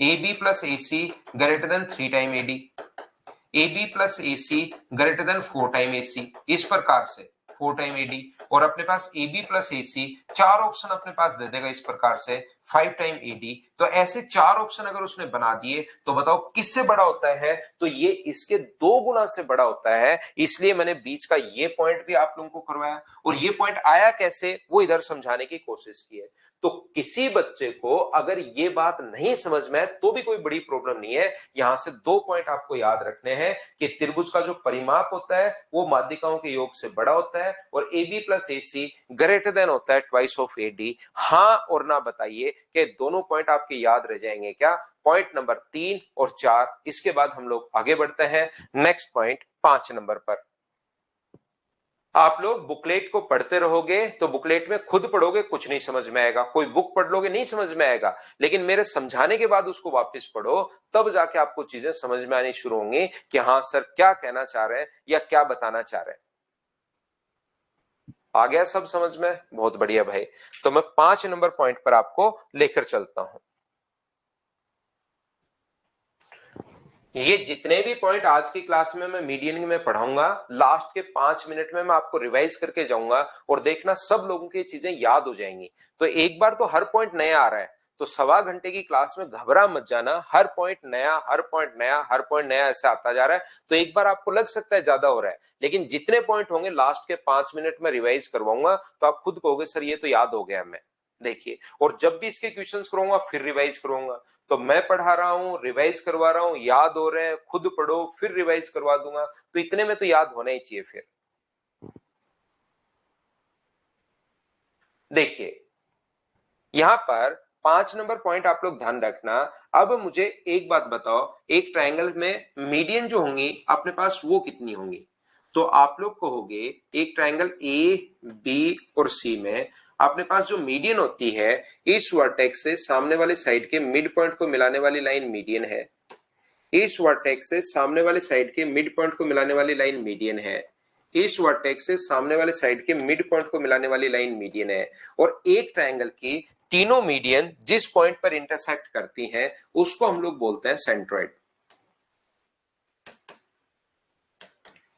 A B plus A C greater than 3 time AD, A B plus A C greater than 4 time A C, इस प्रकार से 4 time AD. और अपने पास A B plus A C 4 option अपने पास दे देगा इस प्रकार से 5 टाइम एडी। तो ऐसे 4 ऑप्शन अगर उसने बना दिए तो बताओ किससे बड़ा होता है, तो ये इसके 2 गुना से बड़ा होता है। इसलिए मैंने बीच का ये पॉइंट भी आप लोगों को करवाया, और ये पॉइंट आया कैसे वो इधर समझाने की कोशिश की है। तो किसी बच्चे को अगर ये बात नहीं समझ में है तो भी कोई बड़ी प्रॉब्लम नहीं है। यहां से 2 पॉइंट आपको याद रखने हैं कि त्रिभुज का जो परिमाप होता है वो माध्यिकाओं के योग से बड़ा होता है, और A B plus A C greater than होता है ट्वाइस ऑफ ए डी। हाँ और ना बताइए कि दोनों पॉइंट आपके याद रह जाएंगे क्या, पॉइंट नंबर 3 और 4। इसके बाद हम लोग आगे बढ़ते हैं नेक्स्ट पॉइंट 5 नंबर पर। आप लोग बुकलेट को पढ़ते रहोगे तो बुकलेट में खुद पढ़ोगे कुछ नहीं समझ में आएगा, कोई बुक पढ़ लोगे नहीं समझ में आएगा, लेकिन मेरे समझाने के बाद उसको वापस पढ़ो, तब जाके आपको चीजें समझ में आनी शुरू होंगी कि हाँ सर क्या कहना चाह रहे हैं या क्या बताना चाह रहे हैं। आ गया सब समझ में? बहुत बढ़िया भाई। तो मैं 5 नंबर पॉइंट पर आपको लेकर चलता हूं। ये जितने भी पॉइंट आज की क्लास में मैं मीडियन में पढ़ाऊंगा, लास्ट के 5 मिनट में मैं आपको रिवाइज करके जाऊंगा और देखना सब लोगों की चीजें याद हो जाएंगी। तो एक बार तो हर पॉइंट नया आ रहा है, तो सवा घंटे की क्लास में घबरा मत जाना, हर पॉइंट नया, हर पॉइंट नया, हर पॉइंट नया ऐसा आता जा रहा है। तो एक बार आपको लग सकता है ज्यादा हो रहा है, लेकिन जितने पॉइंट होंगे लास्ट के 5 मिनट में रिवाइज करवाऊंगा तो आप खुद कहोगे सर ये तो याद हो गया मैं। देखिए, और जब भी इसके क्वेश्चंस करूंगा फिर रिवाइज करूंगा। तो मैं पढ़ा रहा हूं, रिवाइज करवा रहा हूं, याद हो रहे हैं, खुद पढ़ो फिर रिवाइज करवा दूंगा, तो इतने में तो याद होना ही चाहिए। फिर देखिए, यहां पर 5 नंबर पॉइंट आप लोग ध्यान रखना। अब मुझे एक बात बताओ, एक ट्रायंगल में मीडियन जो होंगी अपने पास वो कितनी होंगी? तो आप लोग कहोगे एक ट्रायंगल ए बी और सी में अपने पास जो मीडियन होती है, इस वर्टेक्स से सामने वाले साइड के मिड पॉइंट को मिलाने वाली लाइन मीडियन है, इस वर्टेक्स से सामने वाले साइड के मिड पॉइंट को मिलाने वाली लाइन मीडियन है, इस वर्टेक्स से सामने वाले साइड के मिड पॉइंट को मिलाने वाली लाइन मीडियन है। और एक ट्रायंगल की तीनों मीडियन जिस पॉइंट पर इंटरसेक्ट करती हैं उसको हम लोग बोलते हैं सेंट्रोइड।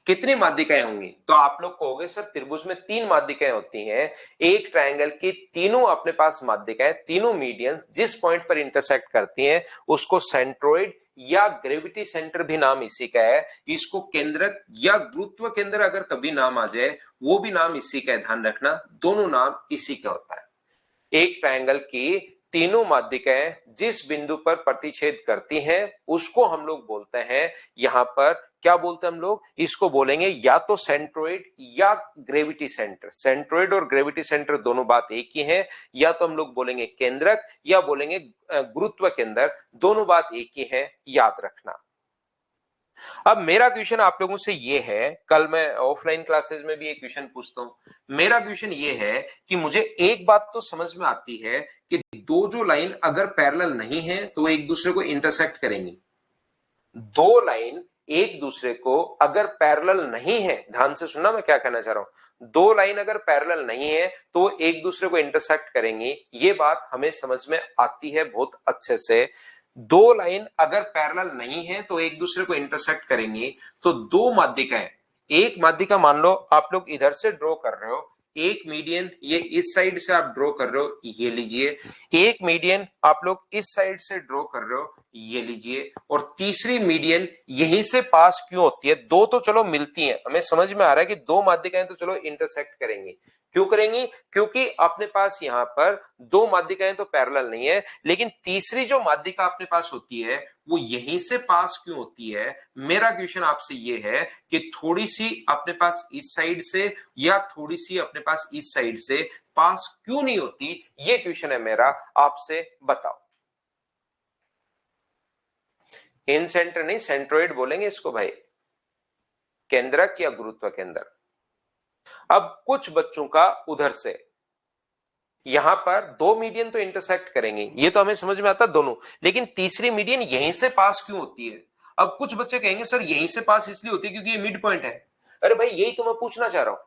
कितनी माध्यिकाएं होंगी? तो आप लोग कहोगे सर त्रिभुज में 3 माध्यिकाएं होती हैं। एक ट्रायंगल की तीनों अपने पास माध्यिकाएं, तीनों मीडियंस जिस पॉइंट पर इंटरसेक्ट करती हैं उसको सेंट्रोइड या ग्रेविटी सेंटर भी नाम इसी का है। इसको केंद्रक या गुरुत्व केंद्र अगर कभी नाम आ जाए वो भी नाम इसी का है, ध्यान रखना दोनों नाम इसी का होता है। एक ट्रायंगल की तीनों माध्यिकाएं जिस बिंदु पर प्रतिच्छेद करती हैं उसको हम लोग बोलते हैं, यहां पर क्या बोलते हैं हम लोग? इसको बोलेंगे या तो सेंट्रोइड या ग्रेविटी सेंटर। सेंट्रोइड और ग्रेविटी सेंटर दोनों बात एक ही है। या तो हम लोग बोलेंगे केंद्रक या बोलेंगे गुरुत्व केंद्र, दोनों बात एक ही है, याद रखना। अब मेरा क्वेश्चन आप लोगों से ये है, कल मैं ऑफलाइन क्लासेस में भी एक क्वेश्चन पूछता हूं। मेरा क्वेश्चन ये है कि मुझे एक बात तो समझ में आती है कि दो जो लाइन अगर पैरेलल नहीं है तो वो एक दूसरे को इंटरसेक्ट करेंगी। दो लाइन एक दूसरे को अगर पैरेलल नहीं है, ध्यान से सुनना मैं क्या कहना चाह रहा हूं, दो लाइन अगर पैरेलल नहीं है तो एक दूसरे को इंटरसेक्ट करेंगी, ये बात हमें समझ में आती है बहुत अच्छे से। दो लाइन अगर पैरेलल नहीं है तो एक दूसरे को इंटरसेक्ट करेंगी, तो दो माध्यिकाएं, एक माध्यिका मान लो आप लोग इधर से ड्रॉ कर रहे हो, एक मीडियन ये इस साइड से आप ड्रॉ कर रहे हो, ये लीजिए, एक मीडियन आप लोग इस साइड से ड्रॉ कर रहे हो, ये लीजिए, और तीसरी मीडियन यहीं से पास क्यों होती है? दो तो चलो मिलती हैं, हमें समझ में आ रहा है कि दो माध्यिकाएं तो चलो इंटरसेक्ट करेंगी, क्यों करेंगी? क्योंकि अपने पास यहां पर दो माध्यिकाएं तो पैरेलल नहीं है, लेकिन तीसरी जो माध्यिका अपने पास होती है वो यहीं से पास क्यों होती है? मेरा क्वेश्चन आपसे ये है कि थोड़ी सी अपने पास इस साइड से या थोड़ी सी अपने पास इस साइड से पास क्यों नहीं होती? ये क्वेश्चन है मेरा, आपसे बताओ। इन सेंटर नहीं, सेंट्रोइड बोलेंगे इसको भाई, केंद्रक या गुरुत्व केंद्र। अब कुछ बच्चों का उधर से यहां पर दो मीडियन तो इंटरसेक्ट करेंगे, ये तो हमें समझ में आता दोनों, लेकिन तीसरी मीडियन यहीं से पास क्यों होती है? अब कुछ बच्चे कहेंगे सर यहीं से पास इसलिए होती है क्योंकि ये मिड पॉइंट है। अरे भाई यही तो मैं पूछना चाह रहा हूं।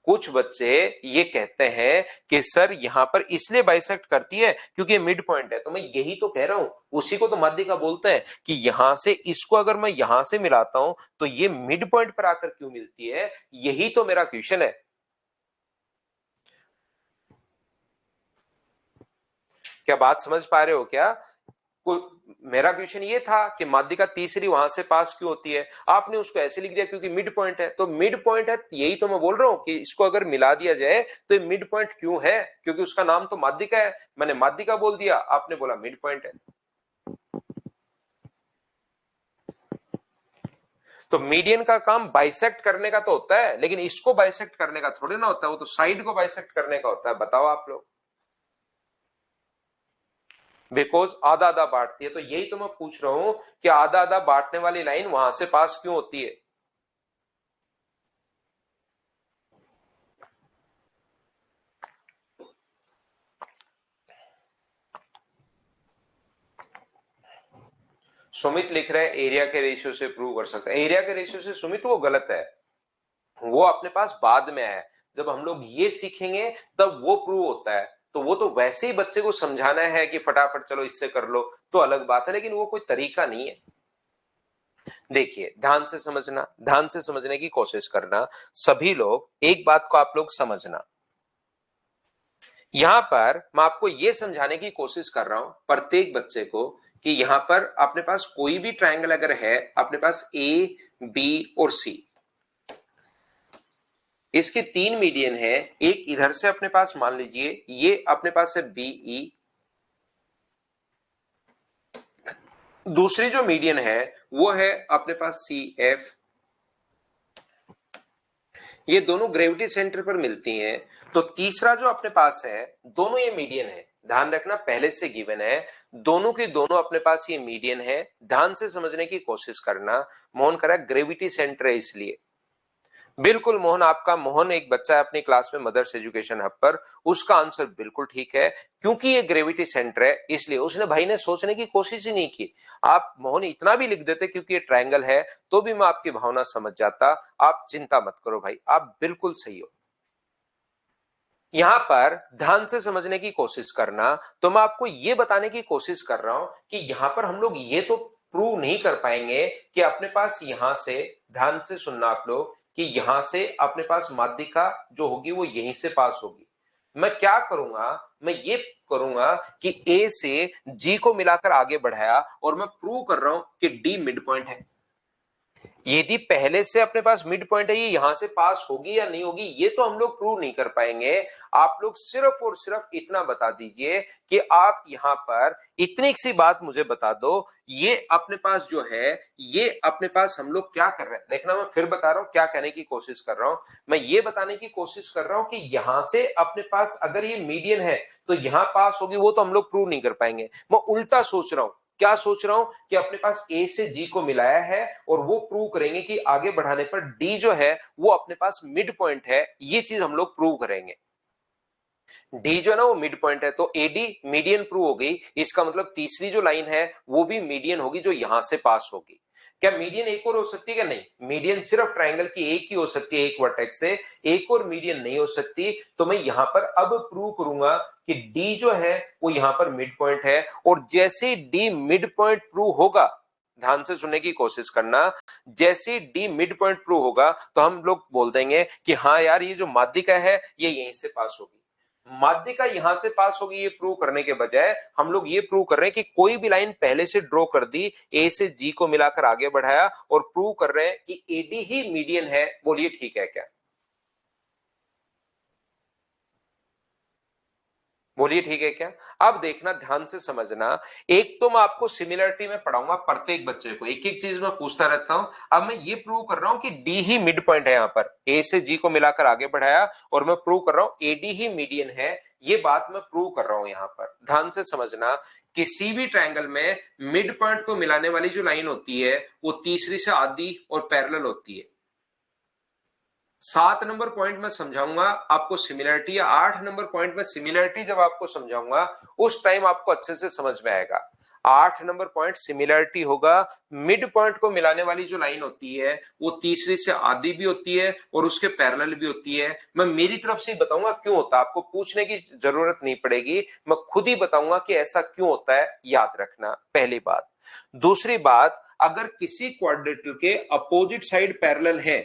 कुछ बच्चे ये कहते हैं कि सर यहां पर इसलिए बाइसेक्ट करती है क्योंकि ये मिड पॉइंट है, तो मैं यही तो कह रहा हूं, उसी को तो माध्यिका बोलते हैं कि यहां से इसको अगर मैं यहां से मिलाता हूं तो ये मिड पॉइंट पर आकर क्यों मिलती है? यही तो मेरा क्वेश्चन है। क्या बात समझ पा रहे हो क्या? मेरा क्वेश्चन ये था कि माध्यिका तीसरी वहां से पास क्यों होती है, आपने उसको ऐसे लिख दिया क्योंकि मिड पॉइंट है, तो मिड पॉइंट है, यही तो मैं बोल रहा हूं कि इसको अगर मिला दिया जाए तो ये मिड पॉइंट क्यों है? क्योंकि उसका नाम तो माध्यिका है, मैंने माध्यिका बोल दिया, आपने बोला मिड पॉइंट है। तो मीडियन का काम बाइसेक्ट करने का तो होता है, लेकिन इसको बाइसेक्ट करने का थोड़ी ना होता है, वो तो साइड को बाइसेक्ट करने का होता है। बताओ आप लोग। बिकॉज आधा आधा बांटती है, तो यही तो मैं पूछ रहा हूं कि आधा आधा बांटने वाली लाइन वहां से पास क्यों होती है? सुमित लिख रहे हैं एरिया के रेशियो से प्रूव कर सकते हैं। एरिया के रेशियो से सुमित वो गलत है, वो अपने पास बाद में आया। जब हम लोग ये सीखेंगे तब वो प्रूव होता है। तो वो तो वैसे ही बच्चे को समझाना है कि फटाफट चलो इससे कर लो तो अलग बात है, लेकिन वो कोई तरीका नहीं है। देखिए ध्यान से समझना, ध्यान से समझने की कोशिश करना। सभी लोग एक बात को आप लोग समझना, यहां पर मैं आपको यह समझाने की कोशिश कर रहा हूं प्रत्येक बच्चे को कि यहां पर अपने पास कोई भी ट्रायंगल अगर है, अपने पास ए, बी और सी, इसके 3 मीडियन है। एक इधर से अपने पास मान लीजिए ये अपने पास है बीई, दूसरी जो मीडियन है वो है अपने पास सी एफ। ये दोनों ग्रेविटी सेंटर पर मिलती हैं। तो तीसरा जो अपने पास है, दोनों ये मीडियन है, ध्यान रखना पहले से गिवन है, दोनों की दोनों अपने पास ये मीडियन है। ध्यान से समझने की कोशिश करना। मोहन कह रहा है ग्रेविटी सेंटर है इसलिए। बिल्कुल मोहन, आपका मोहन एक बच्चा है अपनी क्लास में मदर्स एजुकेशन हब पर, उसका आंसर बिल्कुल ठीक है, क्योंकि ये ग्रेविटी सेंटर है इसलिए। उसने भाई ने सोचने की कोशिश ही नहीं की। आप मोहन इतना भी लिख देते क्योंकि ये ट्रायंगल है तो भी मैं आपकी भावना समझ जाता। आप चिंता मत करो भाई, आप बिल्कुल सही हो। यहां पर ध्यान से समझने की कोशिश करना। तो मैं आपको यह बताने की कोशिश कर रहा हूं कि यहां पर हम लोग ये तो प्रूव नहीं कर पाएंगे कि अपने पास यहां से, ध्यान से सुनना आप लोग, कि यहां से अपने पास माध्यिका जो होगी वो यहीं से पास होगी। मैं क्या करूंगा, मैं ये करूंगा कि ए से जी को मिलाकर आगे बढ़ाया और मैं प्रूव कर रहा हूं कि डी मिड पॉइंट है। यदि पहले से अपने पास मिड पॉइंट है, ये यहां से पास होगी या नहीं होगी ये तो हम लोग प्रूव नहीं कर पाएंगे। आप लोग सिर्फ और सिर्फ इतना बता दीजिए कि आप यहां पर इतनी सी बात मुझे बता दो, ये अपने पास जो है, ये अपने पास हम लोग क्या कर रहे हैं। देखना मैं फिर बता रहा हूं क्या कहने की कोशिश कर रहा हूं। मैं ये बताने की कोशिश कर रहा हूं कि यहां से अपने पास अगर ये मीडियन है तो यहां पास होगी, वो तो हम लोग प्रूव नहीं कर पाएंगे। मैं उल्टा सोच रहा हूं। क्या सोच रहा हूं कि अपने पास ए से जी को मिलाया है और वो प्रूव करेंगे कि आगे बढ़ाने पर डी जो है वो अपने पास मिड पॉइंट है। ये चीज हम लोग प्रूव करेंगे। डी जो है ना वो मिड पॉइंट है, तो एडी मीडियन प्रूव हो गई। इसका मतलब तीसरी जो लाइन है वो भी मीडियन होगी जो यहां से पास होगी। क्या मीडियन एक और हो सकती है क्या? नहीं, मीडियन सिर्फ ट्रायंगल की एक ही हो सकती है, एक वर्टेक्स से, एक और मीडियन नहीं हो सकती। तो मैं यहां पर अब प्रूव करूंगा कि डी जो है वो यहां पर मिड पॉइंट है। और जैसे डी मिड पॉइंट प्रूव होगा, ध्यान से सुनने की कोशिश करना, जैसे डी मिड पॉइंट प्रूव होगा तो हम लोग बोल देंगे कि हाँ यार ये जो माध्यिका है ये यहीं से पास होगी। माध्यिका यहां से पास होगी ये प्रूव करने के बजाय हम लोग ये प्रूव कर रहे हैं कि कोई भी लाइन पहले से ड्रॉ कर दी, ए से जी को मिलाकर आगे बढ़ाया और प्रूव कर रहे हैं कि एडी ही मीडियन है। बोलिए ठीक है क्या? बोलिए ठीक है क्या? अब देखना, ध्यान से समझना। एक तो मैं आपको सिमिलरिटी में पढ़ाऊंगा प्रत्येक बच्चे को, एक एक चीज मैं पूछता रहता हूं। अब मैं ये प्रूव कर रहा हूं कि डी ही मिड पॉइंट है, यहां पर ए से जी को मिलाकर आगे बढ़ाया और मैं प्रूव कर रहा हूं एडी ही मीडियन है। ये बात मैं प्रूव कर रहा हूं यहां पर। ध्यान से समझना, किसी भी ट्रायंगल में मिड पॉइंट को मिलाने वाली जो लाइन होती है वो तीसरी से आधी और पैरेलल होती है। 7 नंबर पॉइंट में समझाऊंगा आपको सिमिलरिटी, या 8 नंबर पॉइंट में सिमिलरिटी जब आपको समझाऊंगा उस टाइम आपको अच्छे से समझ में आएगा। 8 नंबर पॉइंट सिमिलरिटी होगा। मिड पॉइंट को मिलाने वाली जो लाइन होती है वो तीसरी से आधी भी होती है और उसके पैरेलल भी होती है। मैं मेरी तरफ से बताऊंगा क्यों होता है, आपको पूछने की जरूरत नहीं पड़ेगी, मैं खुद ही बताऊंगा कि ऐसा क्यों होता है। याद रखना पहली बात। दूसरी बात, अगर किसी क्वाड्रेटिल के अपोजिट साइड पैरेलल है,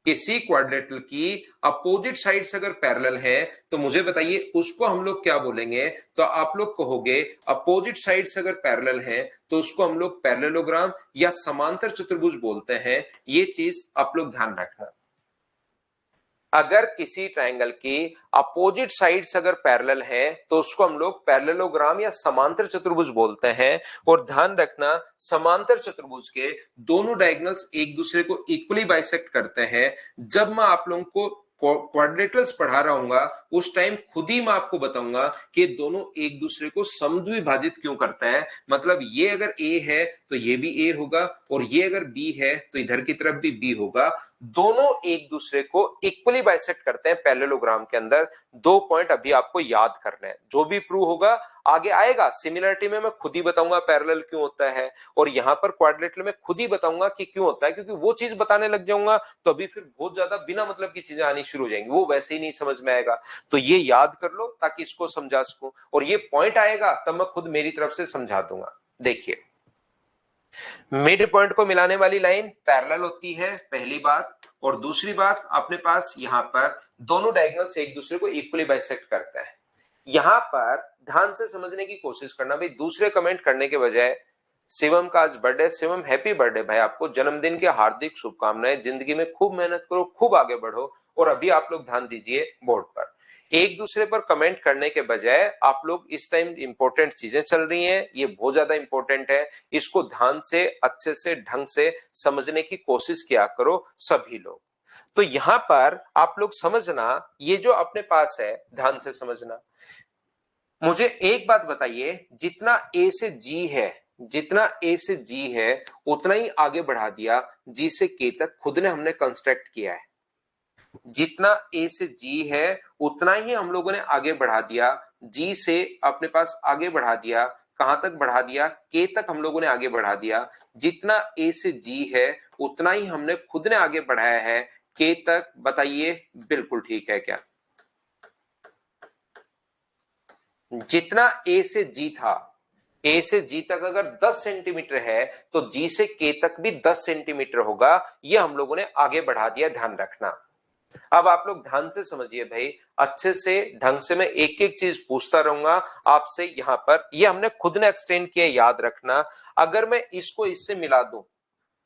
किसी क्वाड्रेटिल की अपोजिट साइड्स अगर पैरेलल है तो मुझे बताइए उसको हम लोग क्या बोलेंगे? तो आप लोग कहोगे अपोजिट साइड्स अगर पैरेलल है तो उसको हम लोग पैरेललोग्राम या समांतर चतुर्भुज बोलते हैं। ये चीज आप लोग ध्यान रखना। अगर किसी ट्रायंगल की अपोजिट साइड्स अगर पैरेलल है तो उसको हम लोग पैरेललोग्राम या समांतर चतुर्भुज बोलते हैं। और ध्यान रखना, समांतर चतुर्भुज के दोनों डायगोनल्स एक दूसरे को इक्वली बाइसेक्ट करते हैं। जब मैं आप लोगों को क्वाड्रेटल्स पढ़ा रहा हूं उस टाइम खुद ही मैं आपको बताऊंगा कि दोनों एक दूसरे को समद्विभाजित क्यों करते हैं। मतलब ये अगर ए है तो ये भी ए होगा और ये अगर बी है तो इधर की तरफ भी बी होगा। दोनों एक दूसरे को इक्वली बाइसेक्ट करते हैं पैरेललोग्राम के अंदर। 2 पॉइंट अभी आपको याद करने हैं, जो भी प्रूव होगा आगे आएगा। सिमिलरिटी में मैं खुद ही बताऊंगा पैरेलल क्यों होता है, और यहां पर क्वाड्रिलेटरल में खुद ही बताऊंगा कि क्यों होता है, क्योंकि वो चीज बताने लग जाऊंगा तो अभी फिर बहुत ज्यादा बिना मतलब की चीजें आनी शुरू हो जाएंगी, वो वैसे ही नहीं समझ में आएगा। तो ये याद कर लो ताकि इसको समझा सकूं, और ये पॉइंट आएगा तब मैं खुद मेरी तरफ से समझा दूंगा। देखिए, मिड पॉइंट को मिलाने वाली लाइन पैरेलल होती है, पहली बात। और दूसरी बात, अपने पास यहां पर दोनों डायगोनल्स एक दूसरे को इक्वली बाइसेक्ट करते हैं। यहां पर ध्यान से समझने की कोशिश करना भाई, दूसरे कमेंट करने के बजाय। शिवम का आज बर्थडे, शिवम हैप्पी बर्थडे भाई, आपको जन्मदिन की हार्दिक शुभकामनाएं। जिंदगी में खूब मेहनत करो, खूब आगे बढ़ो। और अभी आप लोग ध्यान दीजिए बोर्ड पर, एक दूसरे पर कमेंट करने के बजाय आप लोग इस टाइम इंपॉर्टेंट चीजें चल रही हैं, ये बहुत ज्यादा इंपॉर्टेंट है, इसको ध्यान से अच्छे से ढंग से समझने की कोशिश किया करो सभी लोग। तो यहां पर आप लोग समझना, ये जो अपने पास है ध्यान से समझना। मुझे एक बात बताइए, जितना ए से जी है, जितना ए से जी है उतना ही आगे बढ़ा दिया जी से के तक, खुद ने हमने कंस्ट्रक्ट किया है। जितना ए से जी है उतना ही हम लोगों ने आगे बढ़ा दिया, जी से अपने पास आगे बढ़ा दिया, कहां तक बढ़ा दिया, के तक हम लोगों ने आगे बढ़ा दिया। जितना ए से जी है उतना ही हमने खुद ने आगे बढ़ाया है के तक। बताइए बिल्कुल ठीक है क्या? जितना ए से जी था, ए से जी तक अगर 10 सेंटीमीटर है तो जी से के तक भी 10 सेंटीमीटर होगा, ये हम लोगों ने आगे बढ़ा दिया, ध्यान रखना। अब आप लोग ध्यान से समझिए भाई, अच्छे से ढंग से मैं एक एक चीज पूछता रहूंगा आपसे। यहां पर ये हमने खुद ने एक्सटेंड किया, याद रखना। अगर मैं इसको इससे मिला दूं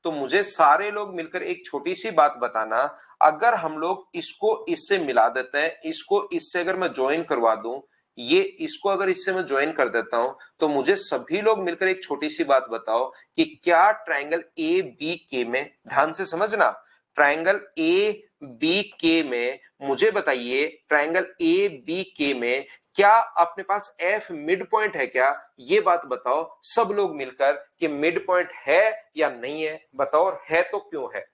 तो मुझे सारे लोग मिलकर एक छोटी सी बात बताना, अगर हम लोग इसको इससे मिला देते हैं, इसको इससे अगर मैं ज्वाइन करवा दूं, ये इसको अगर इससे मैं ज्वाइन कर देता हूं, तो मुझे सभी लोग मिलकर एक छोटी सी बात बताओ कि क्या ट्रायंगल ए बी के में, ध्यान से समझना, ट्रायंगल ए बी के में, मुझे बताइए ट्रायंगल ए बी के में क्या अपने पास एफ मिड पॉइंट है क्या? ये बात बताओ सब लोग मिलकर कि मिड पॉइंट है या नहीं है, बताओ, और है तो क्यों है?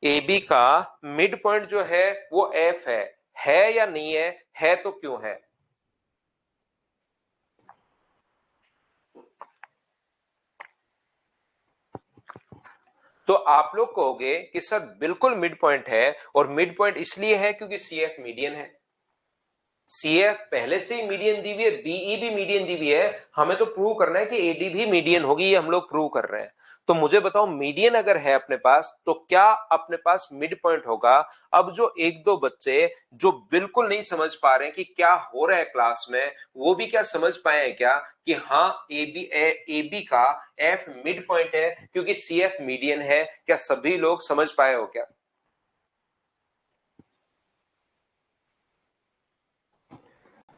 ए बी का मिड पॉइंट जो है वो एफ है या नहीं है तो क्यों है? तो आप लोग कहोगे कि सर बिल्कुल मिड पॉइंट है, और मिड पॉइंट इसलिए है क्योंकि सी एफ मीडियन है। सीएफ पहले से ही मीडियन दी हुई है, बीई भी मीडियन दी हुई है, हमें तो प्रूव करना है कि एडी भी मीडियन होगी, ये हम लोग प्रूव कर रहे हैं। तो मुझे बताओ, मीडियन अगर है अपने पास तो क्या अपने पास मिड पॉइंट होगा? अब जो एक दो बच्चे जो बिल्कुल नहीं समझ पा रहे हैं कि क्या हो रहा है क्लास में, वो भी क्या समझ पाए हैं क्या कि हाँ ए बी का एफ मिड पॉइंट है क्योंकि सी एफ मीडियन है? क्या सभी लोग समझ पाए हो क्या?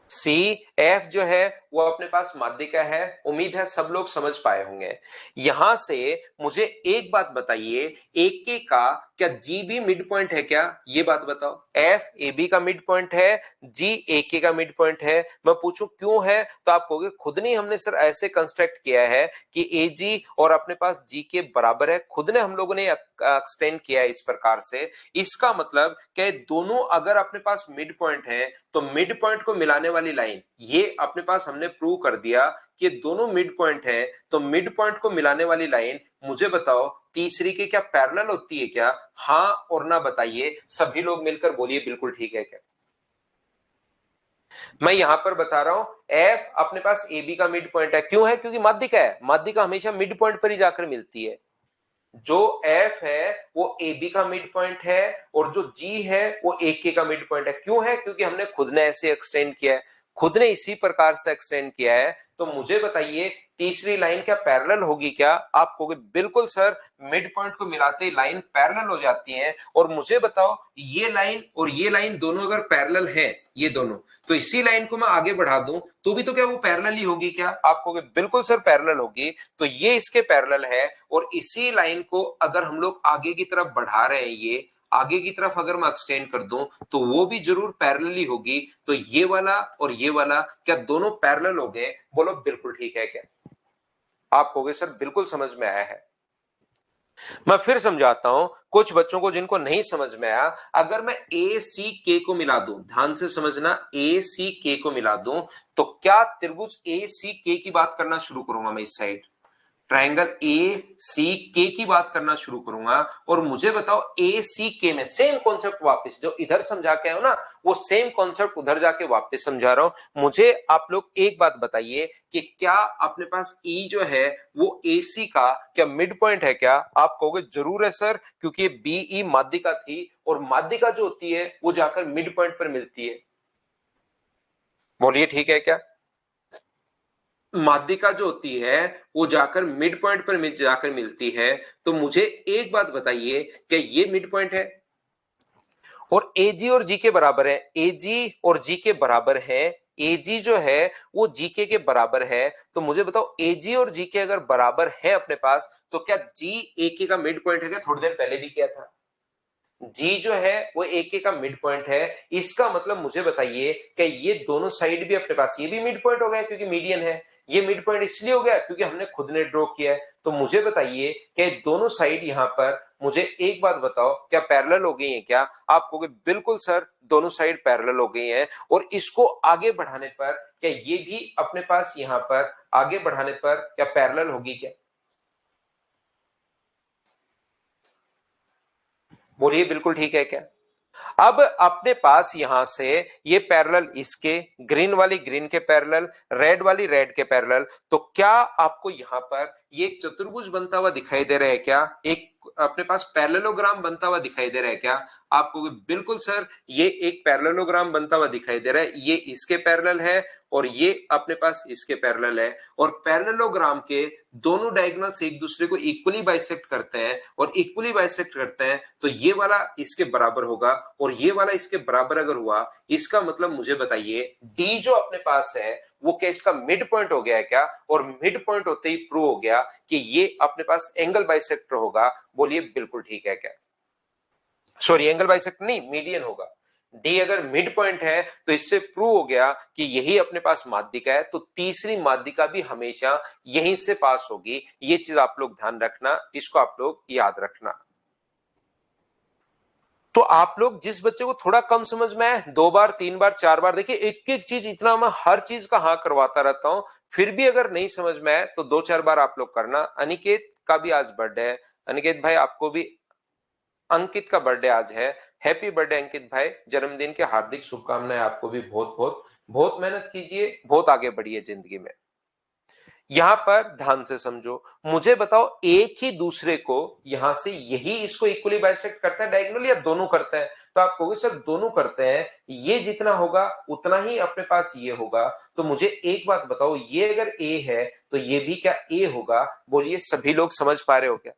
सी एफ जो है वो अपने पास माध्यिका है, उम्मीद है सब लोग समझ पाए होंगे। यहां से मुझे एक बात बताइए, एक के का क्या जी भी मिड पॉइंट है क्या? ये बात बताओ। एफ ए बी का मिड पॉइंट है, जी ए के का मिड पॉइंट है। मैं पूछूं क्यों है, तो आप कहोगे खुद नहीं हमने सर ऐसे कंस्ट्रक्ट किया है कि ए जी और अपने पास जी के बराबर है, खुद ने हम लोगों ने एक्सटेंड किया है इस प्रकार से। इसका मतलब कि दोनों अगर अपने पास मिड पॉइंट है तो मिड पॉइंट को मिलाने वाली लाइन, ये अपने पास हमने प्रूव कर दिया कि दोनों मिड पॉइंट है, तो मिड पॉइंट को मिलाने वाली लाइन, मुझे बताओ तीसरी के क्या पैरेलल होती है क्या? हाँ और ना बताइए, सभी लोग मिलकर बोलिए बिल्कुल ठीक है क्या? मैं यहां पर बता रहा हूं एफ अपने पास ए बी का मिड पॉइंट है, क्यों है? क्योंकि माध्यिका है, माध्यिका हमेशा मिड पॉइंट पर ही जाकर मिलती है। जो एफ है वो ए बी का मिड पॉइंट है, और जो जी है वो ए के का मिड पॉइंट है। क्यों है? क्योंकि हमने खुद ने ऐसे एक्सटेंड किया है, खुद ने इसी प्रकार से एक्सटेंड किया है। तो मुझे बताइए तीसरी लाइन क्या पैरेलल होगी क्या? आप कहोगे बिल्कुल सर, मिड पॉइंट को मिलाते ही लाइन पैरेलल हो जाती है। और मुझे बताओ ये लाइन और ये लाइन दोनों अगर पैरेलल है, ये दोनों, तो इसी लाइन को मैं आगे बढ़ा दूं तो भी तो क्या वो पैरेलल ही होगी क्या? आप कहोगे बिल्कुल सर पैरेलल होगी। तो ये इसके पैरेलल है, और इसी लाइन को अगर हम लोग आगे की तरफ बढ़ा रहे हैं, ये आगे की तरफ अगर मैं एक्सटेंड कर दूं तो वो भी जरूर पैरेलल ही होगी। तो ये वाला और ये वाला क्या दोनों पैरेलल हो गए? बोलो बिल्कुल ठीक है क्या? आप कहोगे सर बिल्कुल समझ में आया है। मैं फिर समझाता हूं कुछ बच्चों को जिनको नहीं समझ में आया। अगर मैं ए सी के को मिला दूं, ध्यान से समझना, ए सी के को मिला दूं तो क्या त्रिभुज ए सी के की बात करना शुरू करूंगा मैं इस साइड, ट्राइंगल ए सी के की बात करना शुरू करूंगा। और मुझे बताओ ए सी के में सेम कॉन्सेप्ट वापस जो इधर समझा के आयो ना, वो सेम कॉन्सेप्ट उधर जाके वापस समझा रहा हूं। मुझे आप लोग एक बात बताइए कि क्या अपने पास ई जो है वो ए सी का क्या मिड पॉइंट है क्या? आप कहोगे जरूर है सर, क्योंकि ये बी ई माध्यिका थी और माध्यिका जो होती है वो जाकर मिड पॉइंट पर मिलती है। बोलिए ठीक है क्या? माध्यिका जो होती है वो जाकर मिड पॉइंट पर जाकर मिलती है। तो मुझे एक बात बताइए, क्या ये मिड पॉइंट है? और एजी और जी के बराबर है, एजी और जी के बराबर है, एजी जो है वो जीके के बराबर है। तो मुझे बताओ एजी और जीके अगर बराबर है अपने पास, तो क्या जी एके का मिड पॉइंट है क्या? थोड़ी देर पहले भी किया था। जी जो है वो एक का मिड पॉइंट है। इसका मतलब मुझे बताइए कि ये दोनों साइड भी अपने पास, ये भी मिड पॉइंट हो गया क्योंकि मीडियन है। ये मिड पॉइंट इसलिए हो गया क्योंकि हमने खुद ने ड्रॉ किया है। तो मुझे बताइए कि दोनों साइड यहां पर, मुझे एक बात बताओ, क्या पैरेलल हो गई है क्या? आप कहोगे बिल्कुल सर, दोनों साइड पैरेलल हो गई हैं। और इसको आगे बढ़ाने पर क्या ये भी अपने पास यहां पर आगे बढ़ाने पर क्या पैरेलल होगी क्या? बोलिए बिल्कुल ठीक है क्या? अब अपने पास यहां से ये पैरेलल इसके, ग्रीन वाली ग्रीन के पैरेलल, रेड वाली रेड के पैरेलल। तो क्या आपको यहां पर ये एक चतुर्भुज बनता हुआ दिखाई दे रहा है क्या? एक अपने पास पैरेललोग्राम बनता हुआ दिखाई दे रहा है क्या? आपको बिल्कुल सर, ये एक पैरेललोग्राम बनता हुआ दिखाई दे रहा है। ये इसके पैरेलल है और ये अपने पास इसके पैरेलल है। और पैरेललोग्राम के दोनों डायगोनल्स एक दूसरे को इक्वली बाइसेक्ट करते हैं, और इक्वली बाइसेक्ट करते हैं तो ये वाला इसके बराबर होगा और ये वाला इसके बराबर अगर हुआ, इसका मतलब मुझे बताइए डी जो अपने पास है वो क्या इसका मिड पॉइंट हो गया है क्या? और मिड पॉइंट होते ही प्रूव हो गया कि ये अपने पास एंगल बाइसेक्टर होगा। बोलिए बिल्कुल ठीक है क्या? सॉरी, एंगल बाइसेक्टर नहीं, मीडियन होगा। डी अगर मिड पॉइंट है तो इससे प्रूव हो गया कि यही अपने पास माध्यिका है। तो तीसरी माध्यिका भी हमेशा यहीं से पास होगी। ये चीज आप लोग ध्यान रखना, इसको आप लोग याद रखना। तो आप लोग जिस बच्चे को थोड़ा कम समझ में आए, 2 बार 3 बार 4 बार देखिए, एक एक चीज इतना मैं हर चीज का हाँ करवाता रहता हूं। फिर भी अगर नहीं समझ में आए तो 2 4 बार आप लोग करना। अनिकेत का भी आज बर्थडे है, अनिकेत भाई आपको भी, अंकित का बर्थडे आज है। हैप्पी बर्थडे अंकित भाई, जन्मदिन के हार्दिक शुभकामनाएं आपको भी। बहुत बहुत बहुत मेहनत कीजिए, बहुत आगे बढ़िए जिंदगी में। यहां पर ध्यान से समझो, मुझे बताओ एक ही दूसरे को यहां से यही इसको इक्वली बाइसेक्ट करता है डायगोनल, या दोनों करते हैं? तो आप कहोगे सर दोनों करते हैं, ये जितना होगा उतना ही अपने पास ये होगा। तो मुझे एक बात बताओ, ये अगर ए है तो ये भी क्या ए होगा? बोलिए सभी लोग समझ पा रहे हो क्या?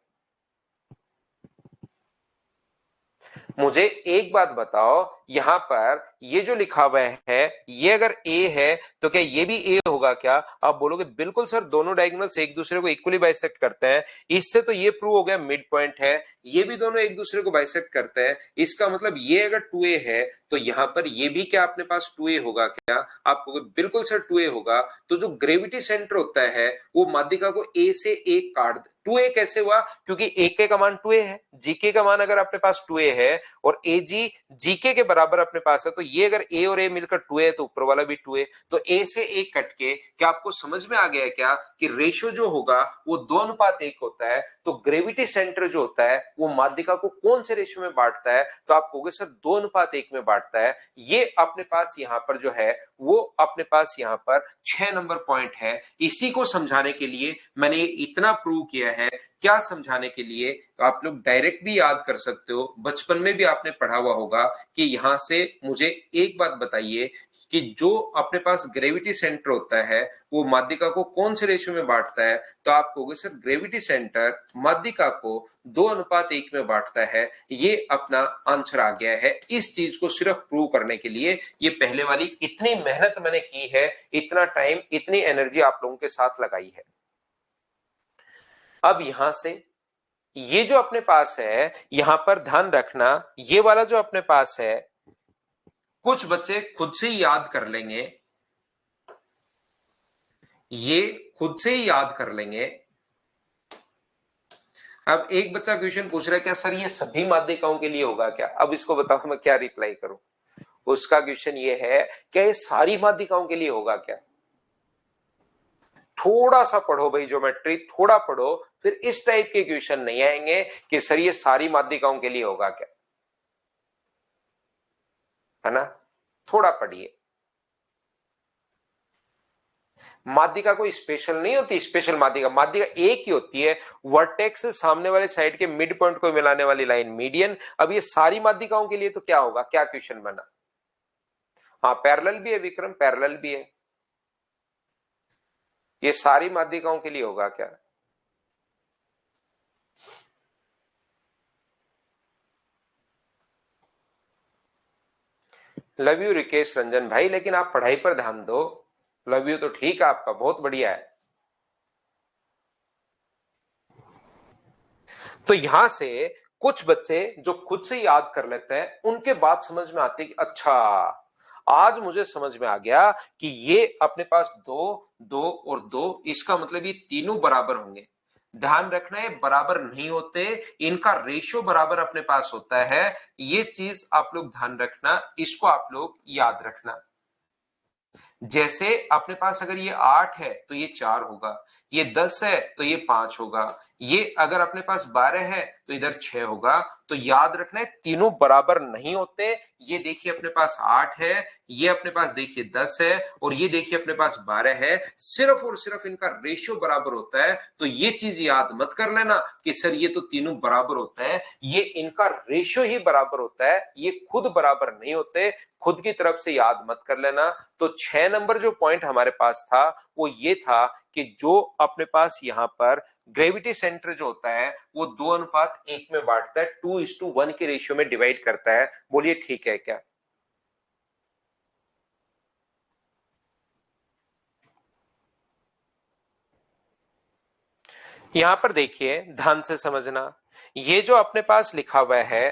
मुझे एक बात बताओ, यहां पर ये जो लिखा हुआ है ये अगर ए है तो क्या ये भी ए होगा क्या? आप बोलोगे बिल्कुल सर, दोनों डायगोनल्स एक दूसरे को इक्वली बाइसेक्ट करते हैं। इससे तो ये प्रूव हो गया मिड पॉइंट है। ये भी दोनों एक दूसरे को बाइसेक्ट करते हैं। इसका मतलब ये अगर 2a है तो यहां पर ये भी क्या अपने पास 2a होगा क्या? आप कहोगे बिल्कुल सर 2a होगा। तो जो ग्रेविटी सेंटर होता है वो माध्यिका को ए से एक काट, 2a कैसे हुआ? क्योंकि ए के का मान 2a है, जीके का मान अगर अपने पास 2a है और ए जी जीके के बराबर अपने पास है, तो ये अगर ए और ए मिलकर 2a है तो ऊपर वाला भी 2a। तो ए से एक कट के क्या आपको समझ में आ गया है क्या कि रेशियो जो होगा वो 2:1 होता है? तो ग्रेविटी सेंटर जो होता है वो माध्यिका को कौन से रेशियो में बांटता है? तो आप कहोगे सर 2:1 में बांटता है। ये अपने पास यहां पर जो है वो अपने पास यहां पर 6 नंबर पॉइंट है। इसी को समझाने के लिए मैंने इतना प्रूव किया है। क्या समझाने के लिए? तो आप लोग डायरेक्ट भी याद कर सकते हो, बचपन में भी आपने पढ़ा हुआ होगा कि यहां से मुझे एक बात बताइए कि जो अपने पास ग्रेविटी सेंटर होता है वो माध्यिका को कौन से रेशियो में बांटता है? तो आप कहोगे सर ग्रेविटी सेंटर माध्यिका को 2:1 में बांटता है। ये अपना आंसर आ गया है। इस चीज को सिर्फ प्रूव करने के लिए ये पहले वाली इतनी मेहनत मैंने की है, इतना टाइम इतनी एनर्जी आप लोगों के साथ लगाई है। अब यहां से ये जो अपने पास है, यहां पर ध्यान रखना, ये वाला जो अपने पास है कुछ बच्चे खुद से ही याद कर लेंगे, ये खुद से ही याद कर लेंगे। अब एक बच्चा क्वेश्चन पूछ रहा है क्या सर ये सभी माध्यिकाओं के लिए होगा क्या? अब इसको बताओ मैं क्या रिप्लाई करूं। उसका क्वेश्चन ये है क्या ये सारी माध्यिकाओं के लिए होगा क्या? थोड़ा सा पढ़ो भाई ज्योमेट्री, थोड़ा पढ़ो, फिर इस टाइप के क्वेश्चन नहीं आएंगे कि सर ये सारी माध्यिकाओं के लिए होगा क्या, है ना? थोड़ा पढ़िए। माध्यिका कोई स्पेशल नहीं होती, स्पेशल माध्यिका माध्यिका एक ही होती है, वर्टेक्स से सामने वाले साइड के मिड पॉइंट को मिलाने वाली लाइन मीडियन। अब ये सारी माध्यिकाओं के लिए तो क्या होगा, क्या क्वेश्चन बना? हाँ पैरेलल भी है विक्रम, पैरेलल भी है। ये सारी माध्यिकाओं के लिए होगा क्या? लव यू रिकेश रंजन भाई, लेकिन आप पढ़ाई पर ध्यान दो। लव यू तो ठीक है आपका, बहुत बढ़िया है। तो यहां से कुछ बच्चे जो खुद से याद कर लेते हैं उनके बात समझ में आती है कि अच्छा आज मुझे समझ में आ गया कि ये अपने पास दो, दो और दो, इसका मतलब ये तीनों बराबर होंगे। ध्यान रखना है बराबर नहीं होते, इनका रेशियो बराबर अपने पास होता है। ये चीज आप लोग ध्यान रखना, इसको आप लोग याद रखना। जैसे अपने पास अगर ये 8 है तो ये 4 होगा, ये 10 है तो ये 5 होगा, ये अगर अपने पास 12 है तो इधर 6 होगा। तो याद रखना है तीनों बराबर नहीं होते। ये देखिए अपने पास 8 है, ये अपने पास देखिए 10 है, और ये देखिए अपने पास 12 है। सिर्फ और सिर्फ इनका रेशियो बराबर होता है। तो ये चीज याद मत कर लेना कि सर ये तो तीनों बराबर होता है, ये इनका रेशियो ही बराबर होता है, ये खुद बराबर नहीं होते। खुद की तरफ से याद मत कर लेना। तो 6 नंबर जो पॉइंट हमारे पास था वो ये था कि जो अपने पास यहां पर ग्रेविटी सेंटर जो होता है वो 2:1 में बांटता है, 2:1 के रेशियो में डिवाइड करता है। बोलिए ठीक है क्या? यहां पर देखिए ध्यान से समझना, ये जो अपने पास लिखा हुआ है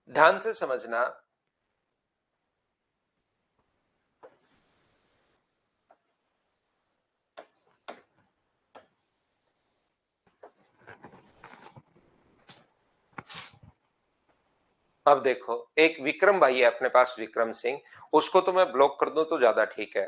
ध्यान से समझना। अब देखो एक विक्रम भाई है अपने पास, विक्रम सिंह, उसको तो मैं ब्लॉक कर दूं तो ज्यादा ठीक है।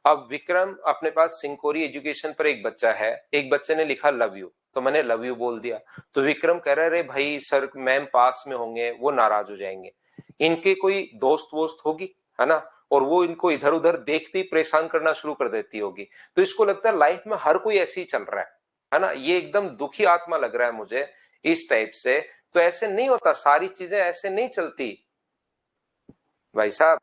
अब विक्रम अपने पास सिंकोरी एजुकेशन पर एक बच्चा है, एक बच्चे ने लिखा लव यू, तो मैंने लव यू बोल दिया। तो विक्रम कह रहा है रे भाई सर मैम पास में होंगे वो नाराज हो जाएंगे, इनके कोई दोस्त वोस्त होगी, है ना, और वो इनको इधर उधर देखते ही परेशान करना शुरू कर देती होगी। तो इसको लगता है लाइफ में हर कोई ऐसे ही चल रहा है ना, ये एकदम दुखी आत्मा लग रहा है मुझे इस टाइप से। तो ऐसे नहीं होता, सारी चीजें ऐसे नहीं चलती भाई साहब,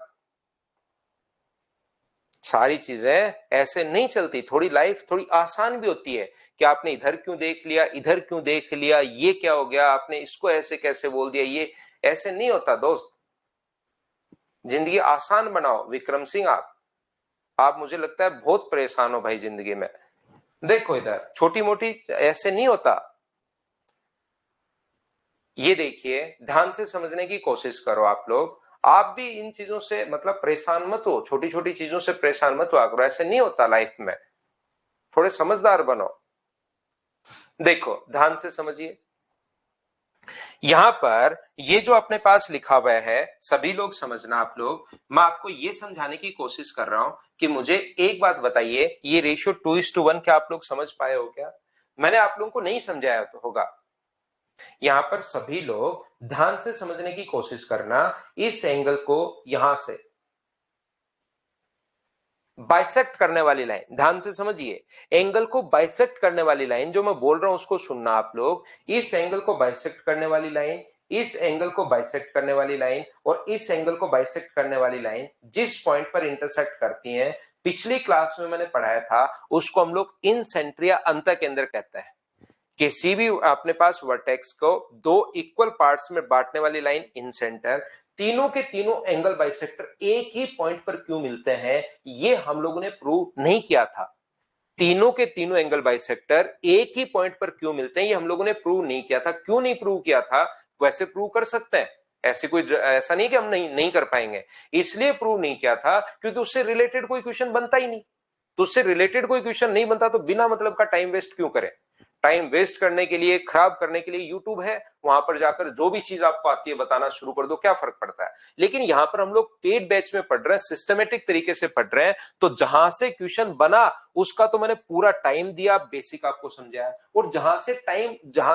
सारी चीजें ऐसे नहीं चलती। थोड़ी लाइफ थोड़ी आसान भी होती है कि आपने इधर क्यों देख लिया, इधर क्यों देख लिया, ये क्या हो गया, आपने इसको ऐसे कैसे बोल दिया, ये ऐसे नहीं होता दोस्त। जिंदगी आसान बनाओ विक्रम सिंह। आप मुझे लगता है बहुत परेशान हो भाई जिंदगी में। देखो इधर छोटी मोटी ऐसे नहीं होता। ये देखिए ध्यान से समझने की कोशिश करो आप लोग। आप भी इन चीजों से मतलब परेशान मत हो, छोटी छोटी चीजों से परेशान मत हुआ करो, ऐसे नहीं होता लाइफ में। थोड़े समझदार बनो। देखो ध्यान से समझिए, यहां पर ये जो अपने पास लिखा हुआ है सभी लोग समझना आप लोग, मैं आपको ये समझाने की कोशिश कर रहा हूं कि मुझे एक बात बताइए, ये रेशियो 2:1 क्या आप लोग समझ पाए हो क्या? मैंने आप लोगों को नहीं समझाया तो होगा। यहां पर सभी लोग ध्यान से समझने की कोशिश करना। इस एंगल को यहां से बाइसेक्ट करने वाली लाइन, ध्यान से समझिए, एंगल को बाइसेक्ट करने वाली लाइन जो मैं बोल रहा हूं उसको सुनना आप लोग। इस एंगल को बाइसेक्ट करने वाली लाइन, इस एंगल को बाइसेक्ट करने वाली लाइन और इस एंगल को बाइसेक्ट करने वाली लाइन जिस पॉइंट पर इंटरसेक्ट करती हैं, पिछली क्लास में मैंने पढ़ाया था, उसको हम लोग इन सेंटर या अंत केंद्र कहते हैं। किसी भी अपने पास वर्टेक्स को दो इक्वल पार्ट्स में बांटने वाली लाइन इन सेंटर, तीनों के तीनों एंगल बाइसेक्टर एक ही पॉइंट पर क्यों मिलते हैं, ये हम लोगों ने प्रूव नहीं किया था। तीनों के तीनों एंगल बाइसेक्टर एक ही पॉइंट पर क्यों मिलते हैं ये हम लोगों ने प्रूव नहीं किया था। क्यों नहीं प्रूव किया था? वैसे प्रूव कर सकते हैं, ऐसे कोई ऐसा नहीं कि हम नहीं कर पाएंगे। इसलिए प्रूव नहीं किया था क्योंकि उससे रिलेटेड कोई क्वेश्चन बनता ही नहीं। तो उससे रिलेटेड कोई क्वेश्चन नहीं बनता तो बिना मतलब का टाइम वेस्ट क्यों करें। टाइम वेस्ट करने के लिए, खराब करने के लिए यूट्यूब है, वहां पर जाकर जो भी चीज आपको आती है बताना शुरू कर दो, क्या फर्क पड़ता है। लेकिन यहां पर हम लोग पेड बैच में पढ़ रहे हैं, सिस्टमेटिक तरीके से पढ़ रहे हैं, तो जहां से क्वेश्चन बना उसका तो मैंने पूरा टाइम दिया, बेसिक आपको समझाया, और जहां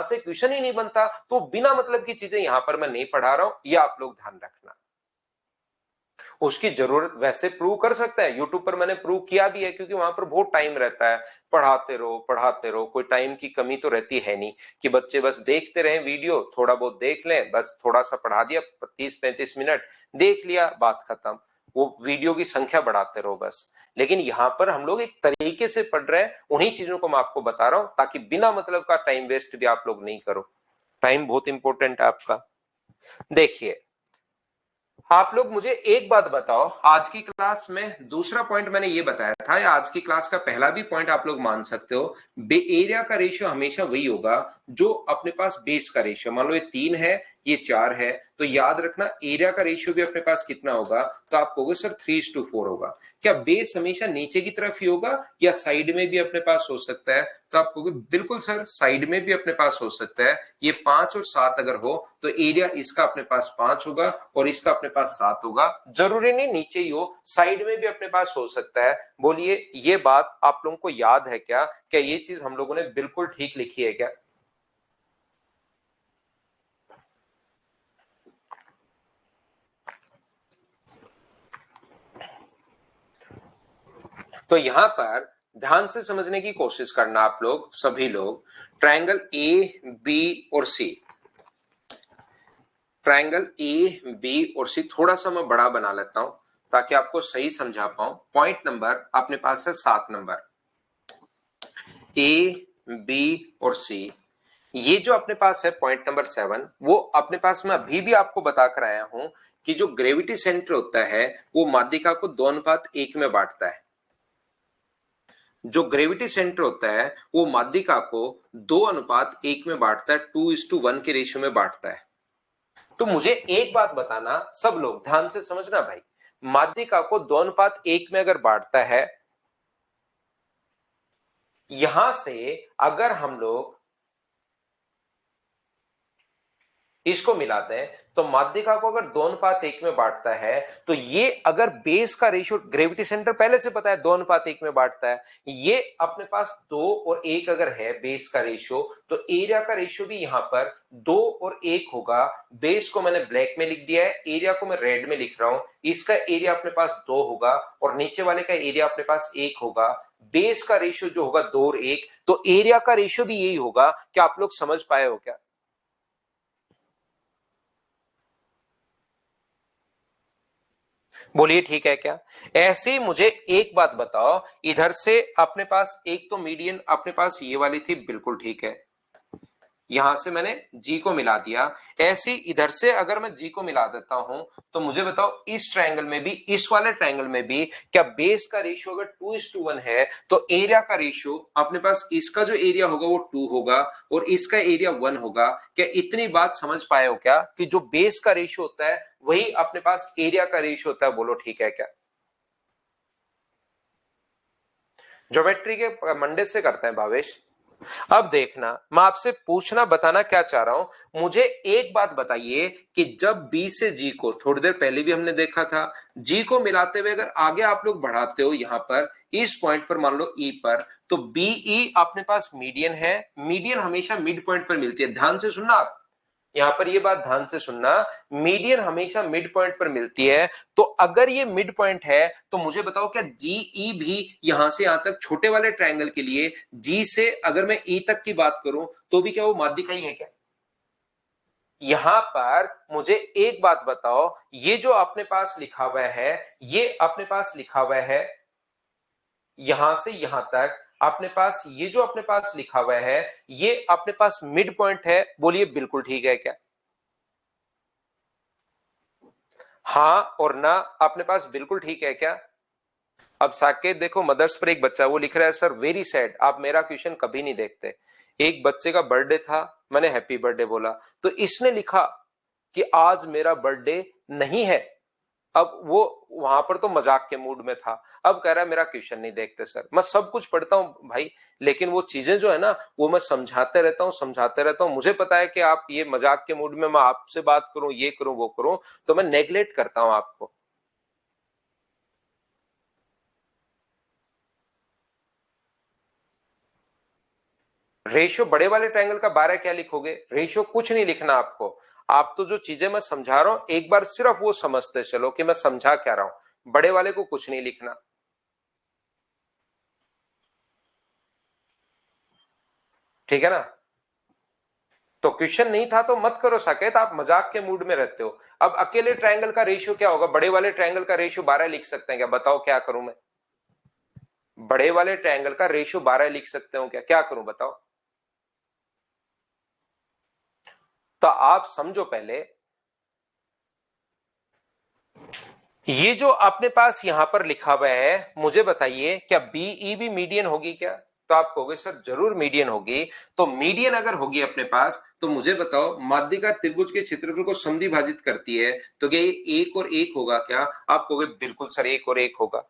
से क्वेश्चन ही नहीं बनता तो बिना मतलब की चीजें यहां पर मैं नहीं पढ़ा रहा हूं, ये आप लोग ध्यान रखना। उसकी जरूरत वैसे प्रूव कर सकता है, यूट्यूब पर मैंने प्रूव किया भी है, क्योंकि वहां पर बहुत टाइम रहता है, पढ़ाते रहो, कोई टाइम की कमी तो रहती है नहीं कि बच्चे बस देखते रहे वीडियो, थोड़ा बहुत देख लें, बस थोड़ा सा पढ़ा दिया, 30-35 मिनट देख लिया, बात खत्म, वो वीडियो की संख्या बढ़ाते रहो बस। लेकिन यहां पर हम लोग एक तरीके से पढ़ रहे हैं, उन्हीं चीजों को मैं आपको बता रहा हूं, ताकि बिना मतलब का टाइम वेस्ट भी आप लोग नहीं करो। टाइम बहुत इंपॉर्टेंट है आपका। देखिए, आप लोग मुझे एक बात बताओ, आज की क्लास में दूसरा पॉइंट मैंने ये बताया था, या आज की क्लास का पहला भी पॉइंट आप लोग मान सकते हो, एरिया का रेशियो हमेशा वही होगा जो अपने पास बेस का रेशियो, मान लो ये 3 है, ये 4 है, तो याद रखना एरिया का रेशियो भी अपने पास कितना होगा, तो आप कहोगे सर 3:4 होगा। क्या बेस हमेशा नीचे की तरफ ही होगा या साइड में भी अपने पास हो सकता है, तो आप कहोगे बिल्कुल सर साइड में भी अपने पास हो सकता है। ये 5 और 7 अगर हो तो एरिया इसका अपने पास 5 होगा और इसका अपने पास 7 होगा, जरूरी नहीं नीचे ही हो, साइड में भी अपने पास हो सकता है। बोलिए ये बात आप लोगों को याद है क्या? क्या ये चीज हम लोगों ने बिल्कुल ठीक लिखी है क्या? तो यहां पर ध्यान से समझने की कोशिश करना आप लोग, सभी लोग, ट्रायंगल ए बी और सी, ट्रायंगल ए बी और सी थोड़ा सा मैं बड़ा बना लेता हूं ताकि आपको सही समझा पाऊं। पॉइंट नंबर अपने पास है 7 नंबर, ए बी और सी। ये जो अपने पास है पॉइंट नंबर 7, वो अपने पास मैं अभी भी आपको बता कर आया हूं कि जो ग्रेविटी सेंटर होता है वो माध्यिका को 2:1 में बांटता है। जो ग्रेविटी सेंटर होता है वो माध्यिका को 2:1 में बांटता है, 2:1 के रेशियो में बांटता है। तो मुझे एक बात बताना, सब लोग ध्यान से समझना भाई, माध्यिका को 2:1 में अगर बांटता है, यहां से अगर हम लोग इसको मिलाते हैं तो माध्यिका को अगर 2:1 में बांटता है, तो ये अगर बेस का रेशियो, ग्रेविटी सेंटर पहले से पता है 2:1 में बांटता है, ये अपने पास 2 और 1 अगर है बेस का रेशियो, तो एरिया का रेशियो भी यहां पर 2 और 1 होगा। बेस को मैंने ब्लैक में लिख दिया है, एरिया को मैं रेड में लिख रहा हूं। इसका एरिया अपने पास 2 होगा और नीचे वाले का एरिया अपने पास 1 होगा। बेस का रेशियो जो होगा 2 और 1, तो एरिया का रेशियो भी यही होगा। क्या आप लोग समझ पाए हो क्या? बोलिए ठीक है क्या? ऐसे मुझे एक बात बताओ, इधर से अपने पास एक तो मीडियन अपने पास ये वाली थी, बिल्कुल ठीक है, यहां से मैंने जी को मिला दिया। ऐसे इधर से अगर मैं जी को मिला देता हूं, तो मुझे बताओ इस ट्रायंगल में भी, इस वाले ट्रायंगल में भी, क्या बेस का रेशियो अगर 2:1 है, तो एरिया का रेशियो अपने पास, इसका जो एरिया होगा वो 2 होगा और इसका एरिया 1 होगा। क्या इतनी बात समझ पाए हो क्या कि जो बेस का रेशियो होता है वही अपने पास एरिया का रेशियो होता है? बोलो ठीक है क्या? ज्योमेट्री के मंडे से करते हैं भावेश। अब देखना, मैं आपसे पूछना बताना क्या चाह रहा हूं, मुझे एक बात बताइए कि जब बी से जी को, थोड़ी देर पहले भी हमने देखा था, जी को मिलाते हुए अगर आगे आप लोग बढ़ाते हो यहां पर इस पॉइंट पर, मान लो ई पर, तो बीई अपने पास मीडियन है, मीडियन हमेशा मिड पॉइंट पर मिलती है। ध्यान से सुनना आप, यहां पर ये बात ध्यान से सुनना, मीडियन हमेशा मिड पॉइंट पर मिलती है। तो अगर ये मिड पॉइंट है तो मुझे बताओ क्या जीई भी यहां से यहां तक, छोटे वाले ट्रायंगल के लिए जी से अगर मैं ई तक की बात करूं तो भी क्या वो माध्यिका ही है क्या? यहां पर मुझे एक बात बताओ, ये जो अपने पास लिखा हुआ है, ये अपने पास लिखा हुआ है यहां से यहां तक, अपने पास ये जो अपने पास लिखा हुआ है, ये अपने पास मिड पॉइंट है। बोलिए बिल्कुल ठीक है क्या? हाँ और ना अपने पास बिल्कुल ठीक है क्या? अब साकेत देखो, मदर्स पर एक बच्चा वो लिख रहा है, सर वेरी सैड, आप मेरा क्वेश्चन कभी नहीं देखते। एक बच्चे का बर्थडे था, मैंने हैप्पी बर्थडे बोला, तो इसने लिखा कि आज मेरा बर्थडे नहीं है। अब वो वहां पर तो मजाक के मूड में था, अब कह रहा है मेरा क्वेश्चन नहीं देखते सर। मैं सब कुछ पढ़ता हूँ भाई, लेकिन वो चीजें जो है ना वो मैं समझाते रहता हूँ, समझाते रहता हूँ। मुझे पता है कि आप ये मजाक के मूड में मैं आपसे बात करूं, ये करूं वो करूं, तो मैं नेग्लेक्ट करता हूं आपको। रेशियो बड़े वाले ट्रायंगल का 12 क्या लिखोगे? रेशियो कुछ नहीं लिखना आपको। आप तो जो चीजें मैं समझा रहा हूं एक बार सिर्फ वो समझते चलो कि मैं समझा क्या रहा हूं, बड़े वाले को कुछ नहीं लिखना। ठीक है ना? तो क्वेश्चन नहीं था तो मत करो साकेत, आप मजाक के मूड में रहते हो। अब अकेले ट्रायंगल का रेशियो क्या होगा? बड़े वाले ट्रायंगल का रेशियो 12 लिख सकते हैं क्या? बताओ क्या करूं मैं? बड़े वाले ट्रायंगल का रेशियो 12 लिख सकते हो क्या? क्या करूं बताओ? तो आप समझो पहले, ये जो अपने पास यहां पर लिखा हुआ है, मुझे बताइए क्या बीई भी मीडियन होगी क्या? तो आप कहोगे सर जरूर मीडियन होगी। तो मीडियन अगर होगी अपने पास तो मुझे बताओ माध्यिका त्रिभुज के क्षेत्रफल को समद्वि भाजित करती है, तो क्या ये एक और एक होगा क्या? आप कहोगे बिल्कुल सर एक और एक होगा।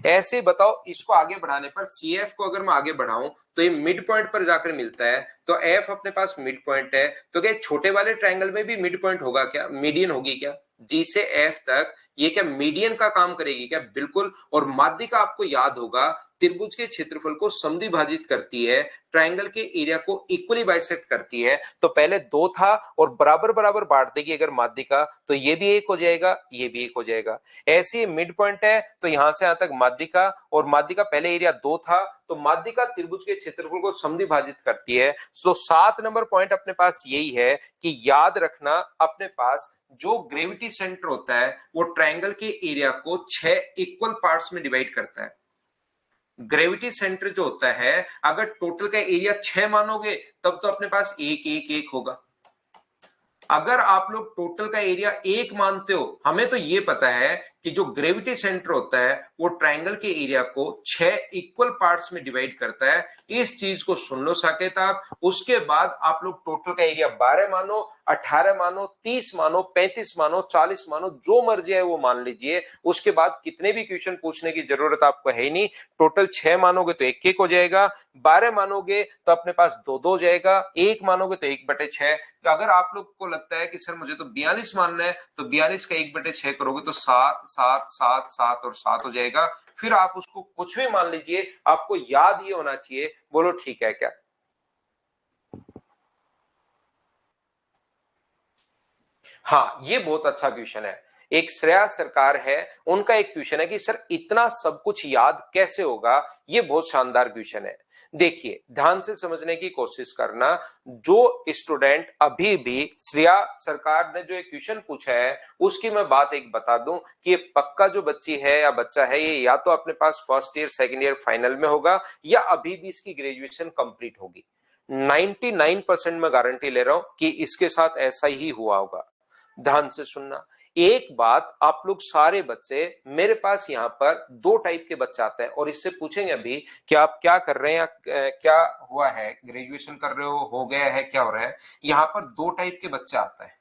ऐसे बताओ इसको आगे बढ़ाने पर सी एफ को अगर मैं आगे बढ़ाऊं तो ये मिड पॉइंट पर जाकर मिलता है, तो एफ अपने पास मिड पॉइंट है, तो क्या छोटे वाले ट्रायंगल में भी मिड पॉइंट होगा क्या? मीडियन होगी क्या? जी से एफ तक ये क्या मीडियन का काम करेगी क्या? बिल्कुल। और माध्यिका आपको याद होगा त्रिभुज के क्षेत्रफल को समद्विभाजित करती है, ट्रायंगल के एरिया को इक्वली बाइसेक्ट करती है। तो पहले दो था और बराबर बराबर बांट देगी अगर माध्यिका, तो ये भी एक हो जाएगा, ये भी एक हो जाएगा। ऐसे मिड पॉइंट है तो यहां से यहां तक माध्यिका, और माध्यिका पहले एरिया दो था, तो माध्यिका त्रिभुज के क्षेत्रफल को समद्विभाजित करती है। तो 7 नंबर पॉइंट अपने पास यही है कि याद रखना अपने पास जो ग्रेविटी सेंटर होता है वो ट्रायंगल के एरिया को 6 इक्वल पार्ट्स में डिवाइड करता है। ग्रेविटी सेंटर जो होता है अगर टोटल का एरिया 6 मानोगे तब तो अपने पास एक एक एक होगा। अगर आप लोग टोटल का एरिया एक मानते हो, हमें तो ये पता है कि जो ग्रेविटी सेंटर होता है वो ट्रायंगल के एरिया को 6 इक्वल पार्ट्स में डिवाइड करता है। इस चीज को सुन लो साकेत आप। उसके बाद आप लोग टोटल का एरिया 12 मानो, 18 मानो, 30 मानो, 35 मानो, 40 मानो, जो मर्जी है वो मान लीजिए। उसके बाद कितने भी क्वेश्चन पूछने की जरूरत आपको है ही नहीं। टोटल 6 मानोगे तो एक एक हो जाएगा, 12 मानोगे तो अपने पास दो दो हो जाएगा, एक मानोगे तो 1/6। तो अगर आप लोग को लगता है कि सर मुझे तो 42 मानना है, तो 42 का 1/6 करोगे तो 7 7 7 7 और 7 हो जाएगा। फिर आप उसको कुछ भी मान लीजिए, आपको याद ये होना चाहिए। बोलो ठीक है क्या? हाँ, ये बहुत अच्छा क्वेश्चन है। एक श्रेया सरकार है, उनका एक क्वेश्चन है कि सर इतना सब कुछ याद कैसे होगा? ये बहुत शानदार क्वेश्चन है। देखिए ध्यान से समझने की कोशिश करना। जो स्टूडेंट अभी भी श्रेया सरकार ने जो एक क्वेश्चन पूछा है उसकी मैं बात एक बता दूं कि ये पक्का जो बच्ची है या बच्चा है ये या तो अपने पास first year second year final में होगा या अभी भी इसकी ग्रेजुएशन कंप्लीट होगी। 99% मैं गारंटी ले रहा हूं कि इसके साथ ऐसा ही हुआ होगा। ध्यान से सुनना। एक बात, आप लोग सारे बच्चे मेरे पास यहाँ पर दो टाइप के बच्चे आते हैं और इससे पूछेंगे अभी कि आप क्या कर रहे हैं या क्या हुआ है, ग्रेजुएशन कर रहे हो गया है, क्या हो रहा है। यहाँ पर दो टाइप के बच्चे आते हैं।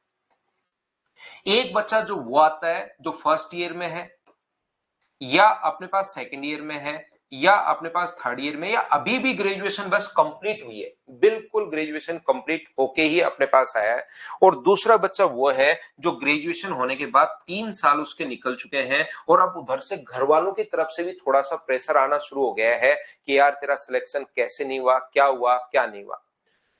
एक बच्चा जो वो आता है जो फर्स्ट ईयर में है या अपने पास सेकंड ईयर में है या अपने पास थर्ड ईयर में या अभी भी ग्रेजुएशन बस कंप्लीट हुई है, बिल्कुल ग्रेजुएशन कंप्लीट होके ही अपने पास आया है। और दूसरा बच्चा वो है जो ग्रेजुएशन होने के बाद 3 साल उसके निकल चुके हैं और अब उधर से घर वालों की तरफ से भी थोड़ा सा प्रेशर आना शुरू हो गया है कि यार तेरा सिलेक्शन कैसे नहीं हुआ क्या नहीं हुआ।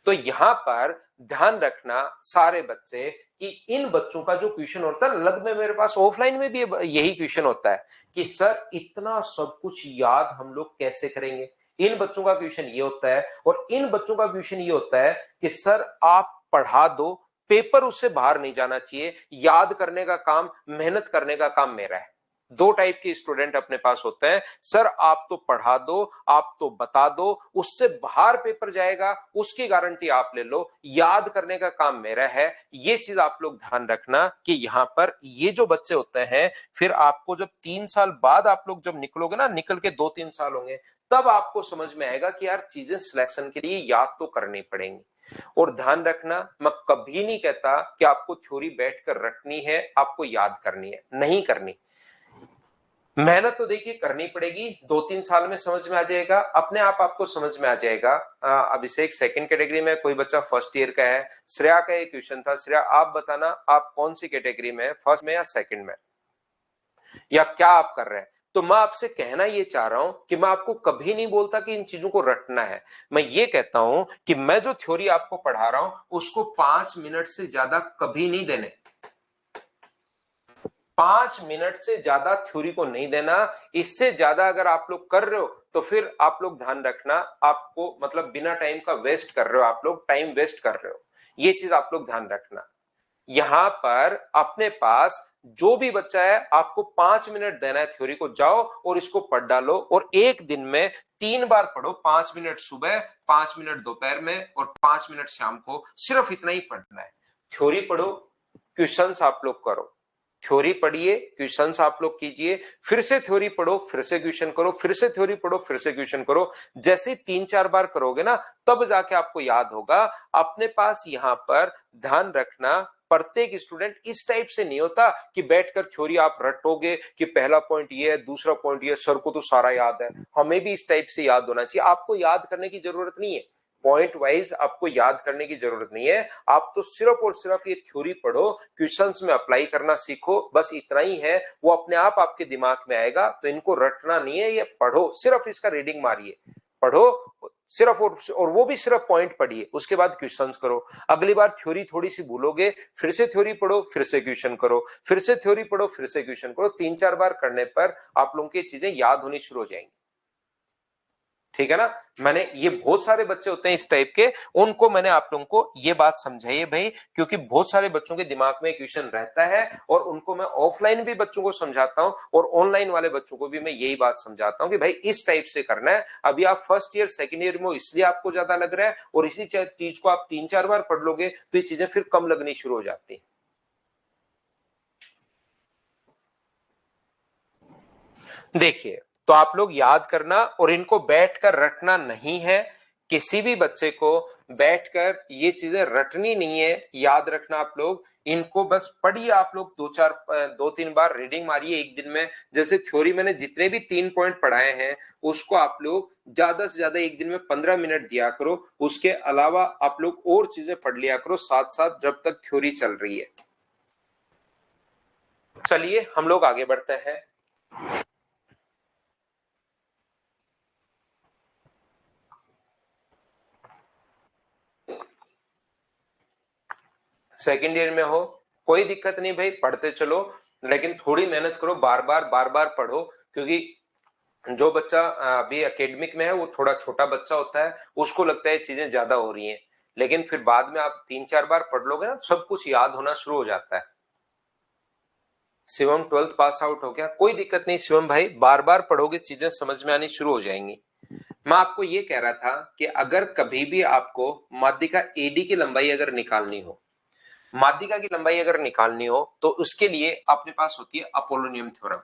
तो यहां पर ध्यान रखना सारे बच्चे कि इन बच्चों का जो क्वेश्चन होता है, लग में मेरे पास ऑफलाइन में भी यही क्वेश्चन होता है कि सर इतना सब कुछ याद हम लोग कैसे करेंगे। इन बच्चों का क्वेश्चन ये होता है और इन बच्चों का क्वेश्चन ये होता है कि सर आप पढ़ा दो, पेपर उससे बाहर नहीं जाना चाहिए, याद करने का काम, मेहनत करने का काम मेरा है। दो टाइप के स्टूडेंट अपने पास होते हैं। सर आप तो पढ़ा दो, आप तो बता दो, उससे बाहर पेपर जाएगा उसकी गारंटी आप ले लो, याद करने का काम मेरा है। ये चीज आप लोग ध्यान रखना कि यहां पर ये जो बच्चे होते हैं, फिर आपको जब 3 साल बाद आप लोग जब निकलोगे ना, निकल के 2-3 साल होंगे, तब आपको समझ में आएगा कि यार चीजें सिलेक्शन के लिए याद तो करनी पड़ेंगी। और ध्यान रखना, मैं कभी नहीं कहता कि आपको थ्योरी बैठकर रटनी है, आपको याद करनी है, नहीं करनी। मेहनत तो देखिए करनी पड़ेगी, 2-3 साल में समझ में आ जाएगा, अपने आप आपको समझ में आ जाएगा। अभिषेक सेकंड कैटेगरी में, कोई बच्चा फर्स्ट ईयर का है। श्रेया का एक क्वेश्चन था, श्रेया आप बताना आप कौन सी कैटेगरी में है, फर्स्ट में या सेकंड में, या क्या आप कर रहे हैं। तो मैं आपसे कहना ये चाह रहा हूं कि मैं आपको कभी नहीं बोलता कि इन चीजों को रटना है। मैं ये कहता हूं कि मैं जो थ्योरी आपको पढ़ा रहा हूं उसको 5 मिनट से ज्यादा कभी नहीं देने, 5 मिनट से ज्यादा थ्योरी को नहीं देना। इससे ज्यादा अगर आप लोग कर रहे हो तो फिर आप लोग ध्यान रखना, आपको मतलब बिना टाइम का वेस्ट कर रहे हो, आप लोग टाइम वेस्ट कर रहे हो। ये चीज आप लोग ध्यान रखना। यहां पर अपने पास जो भी बच्चा है आपको 5 मिनट देना है थ्योरी को, जाओ और इसको पढ़ डालो, और एक दिन में 3 बार पढ़ो, 5 मिनट सुबह, 5 मिनट दोपहर में और 5 मिनट शाम को, सिर्फ इतना ही पढ़ना है। थ्योरी पढ़ो, क्वेश्चंस आप लोग करो, थ्योरी पढ़िए, क्वेश्चंस आप लोग कीजिए, फिर से थ्योरी पढ़ो, फिर से क्वेश्चन करो, फिर से थ्योरी पढ़ो, फिर से क्वेश्चन करो। जैसे 3-4 बार करोगे ना तब जाके आपको याद होगा। अपने पास यहां पर ध्यान रखना, प्रत्येक स्टूडेंट इस टाइप से नहीं होता कि बैठकर थ्योरी आप रटोगे कि पहला पॉइंट ये है, दूसरा पॉइंट ये, सर को तो सारा याद है। हमें भी इस टाइप से याद होना चाहिए। आपको याद करने की जरूरत नहीं है, पॉइंट वाइज आपको याद करने की जरूरत नहीं है। आप तो सिर्फ और सिर्फ ये थ्योरी पढ़ो, क्वेश्चंस में अप्लाई करना सीखो, बस इतना ही है। वो अपने आप आपके दिमाग में आएगा। तो इनको रटना नहीं है, ये पढ़ो, सिर्फ इसका रीडिंग मारिए, पढ़ो सिर्फ, और वो भी सिर्फ पॉइंट पढ़िए, उसके बाद क्वेश्चंस करो। अगली बार थ्योरी थोड़ी सी भूलोगे, फिर से थ्योरी पढ़ो, फिर से क्वेश्चन करो, फिर से थ्योरी पढ़ो, फिर से क्वेश्चन करो। 3-4 बार करने पर आप लोगों की चीजें याद होनी शुरू हो जाएंगी। ठीक है ना। मैंने ये बहुत सारे बच्चे होते हैं इस टाइप के, उनको मैंने आप लोगों को ये बात समझाई है भाई, क्योंकि बहुत सारे बच्चों के दिमाग में क्वेश्चन रहता है, और उनको मैं ऑफलाइन भी बच्चों को समझाता हूं और ऑनलाइन वाले बच्चों को भी मैं यही बात समझाता हूं कि भाई इस टाइप से करना है। अभी आप फर्स्ट ईयर सेकेंड ईयर में हो इसलिए आपको ज्यादा लग रहा है, और इसी चीज को आप 3-4 बार पढ़ लोगे तो ये चीजें फिर कम लगनी शुरू हो जाती है। देखिए, तो आप लोग याद करना, और इनको बैठकर रटना नहीं है। किसी भी बच्चे को बैठकर ये चीजें रटनी नहीं है, याद रखना। आप लोग इनको बस पढ़िए, आप लोग 2-3 बार रीडिंग मारिए एक दिन में। जैसे थ्योरी मैंने जितने भी 3 पॉइंट पढ़ाए हैं उसको आप लोग ज्यादा से ज्यादा एक दिन में 15 मिनट दिया करो। उसके अलावा आप लोग और चीजें पढ़ लिया करो साथ साथ, जब तक थ्योरी चल रही है। चलिए हम लोग आगे बढ़ते हैं। सेकेंड ईयर में हो, कोई दिक्कत नहीं भाई, पढ़ते चलो, लेकिन थोड़ी मेहनत करो, बार बार पढ़ो। क्योंकि जो बच्चा अभी एकेडमिक में है वो थोड़ा छोटा बच्चा होता है, उसको लगता है चीजें ज्यादा हो रही हैं, लेकिन फिर बाद में आप 3-4 बार पढ़ लोगे ना, सब कुछ याद होना शुरू हो जाता है। शिवम 12th पास आउट हो गया, कोई दिक्कत नहीं शिवम भाई, बार बार पढ़ोगे चीजें समझ में आनी शुरू हो जाएंगी। मैं आपको ये कह रहा था कि अगर कभी भी आपको माध्यिका एडी की लंबाई अगर निकालनी हो, माध्यिका की लंबाई अगर निकालनी हो तो उसके लिए अपने पास होती है अपोलोनियम थ्योरम।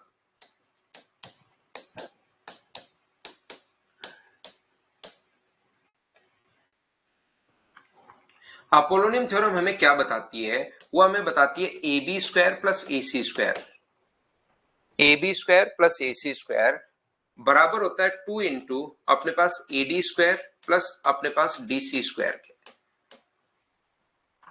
अपोलोनियम थ्योरम हमें क्या बताती है, वो हमें बताती है A B square plus A C square, A B square plus A C square बराबर होता है 2 इंटू अपने पास ए डी स्क्वायर प्लस अपने पास डी सी स्क्वायर के।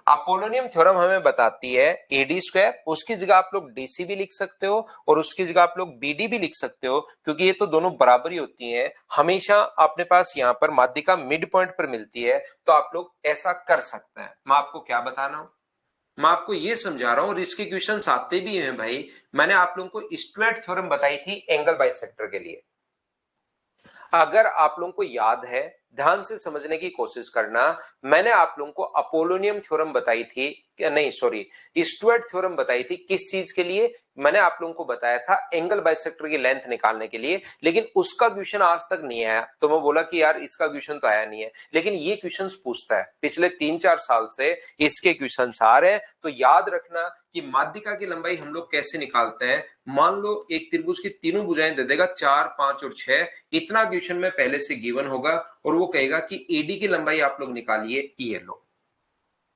अपोलोनियम थ्योरम हमें बताती है एडी स्क्वायर, उसकी जगह आप लोग डीसी भी लिख सकते हो और उसकी जगह आप लोग बीडी भी लिख सकते हो, क्योंकि ये तो दोनों बराबर ही होती हैं। हमेशा अपने पास यहाँ पर माध्यिका मिड पॉइंट पर मिलती है, तो आप लोग ऐसा कर सकते हैं। मैं आपको क्या बता रहा हूं, मैं आपको ये समझा रहा हूं, और इसके क्वेश्चन आते भी हैं भाई। मैंने आप लोगों को स्टुअर्ट थ्योरम बताई थी एंगल बाइसेक्टर के लिए। अगर आप लोगों को याद है, ध्यान से समझने की कोशिश करना, मैंने आप लोगों को अपोलोनियम थ्योरम बताई थी, नहीं सॉरी, स्टुअर्ट थ्योरम बताई थी। किस चीज के लिए? मैंने आप लोगों को बताया था एंगल बाइसेक्टर की लेंथ निकालने के लिए, लेकिन उसका क्वेश्चन आज तक नहीं आया। तो मैं बोला कि यार इसका क्वेश्चन तो आया नहीं है, लेकिन ये क्वेश्चन पूछता है, पिछले 3-4 साल से इसके क्वेश्चन आ रहे हैं। तो याद रखना कि माध्यिका की लंबाई हम लोग कैसे निकालते हैं। मान लो एक त्रिभुज की तीनों भुजाएं दे देगा 4, 5 और 6, इतना क्वेश्चन में पहले से गिवन होगा, और वो कहेगा कि एडी की लंबाई आप लोग निकालिए, ये लो।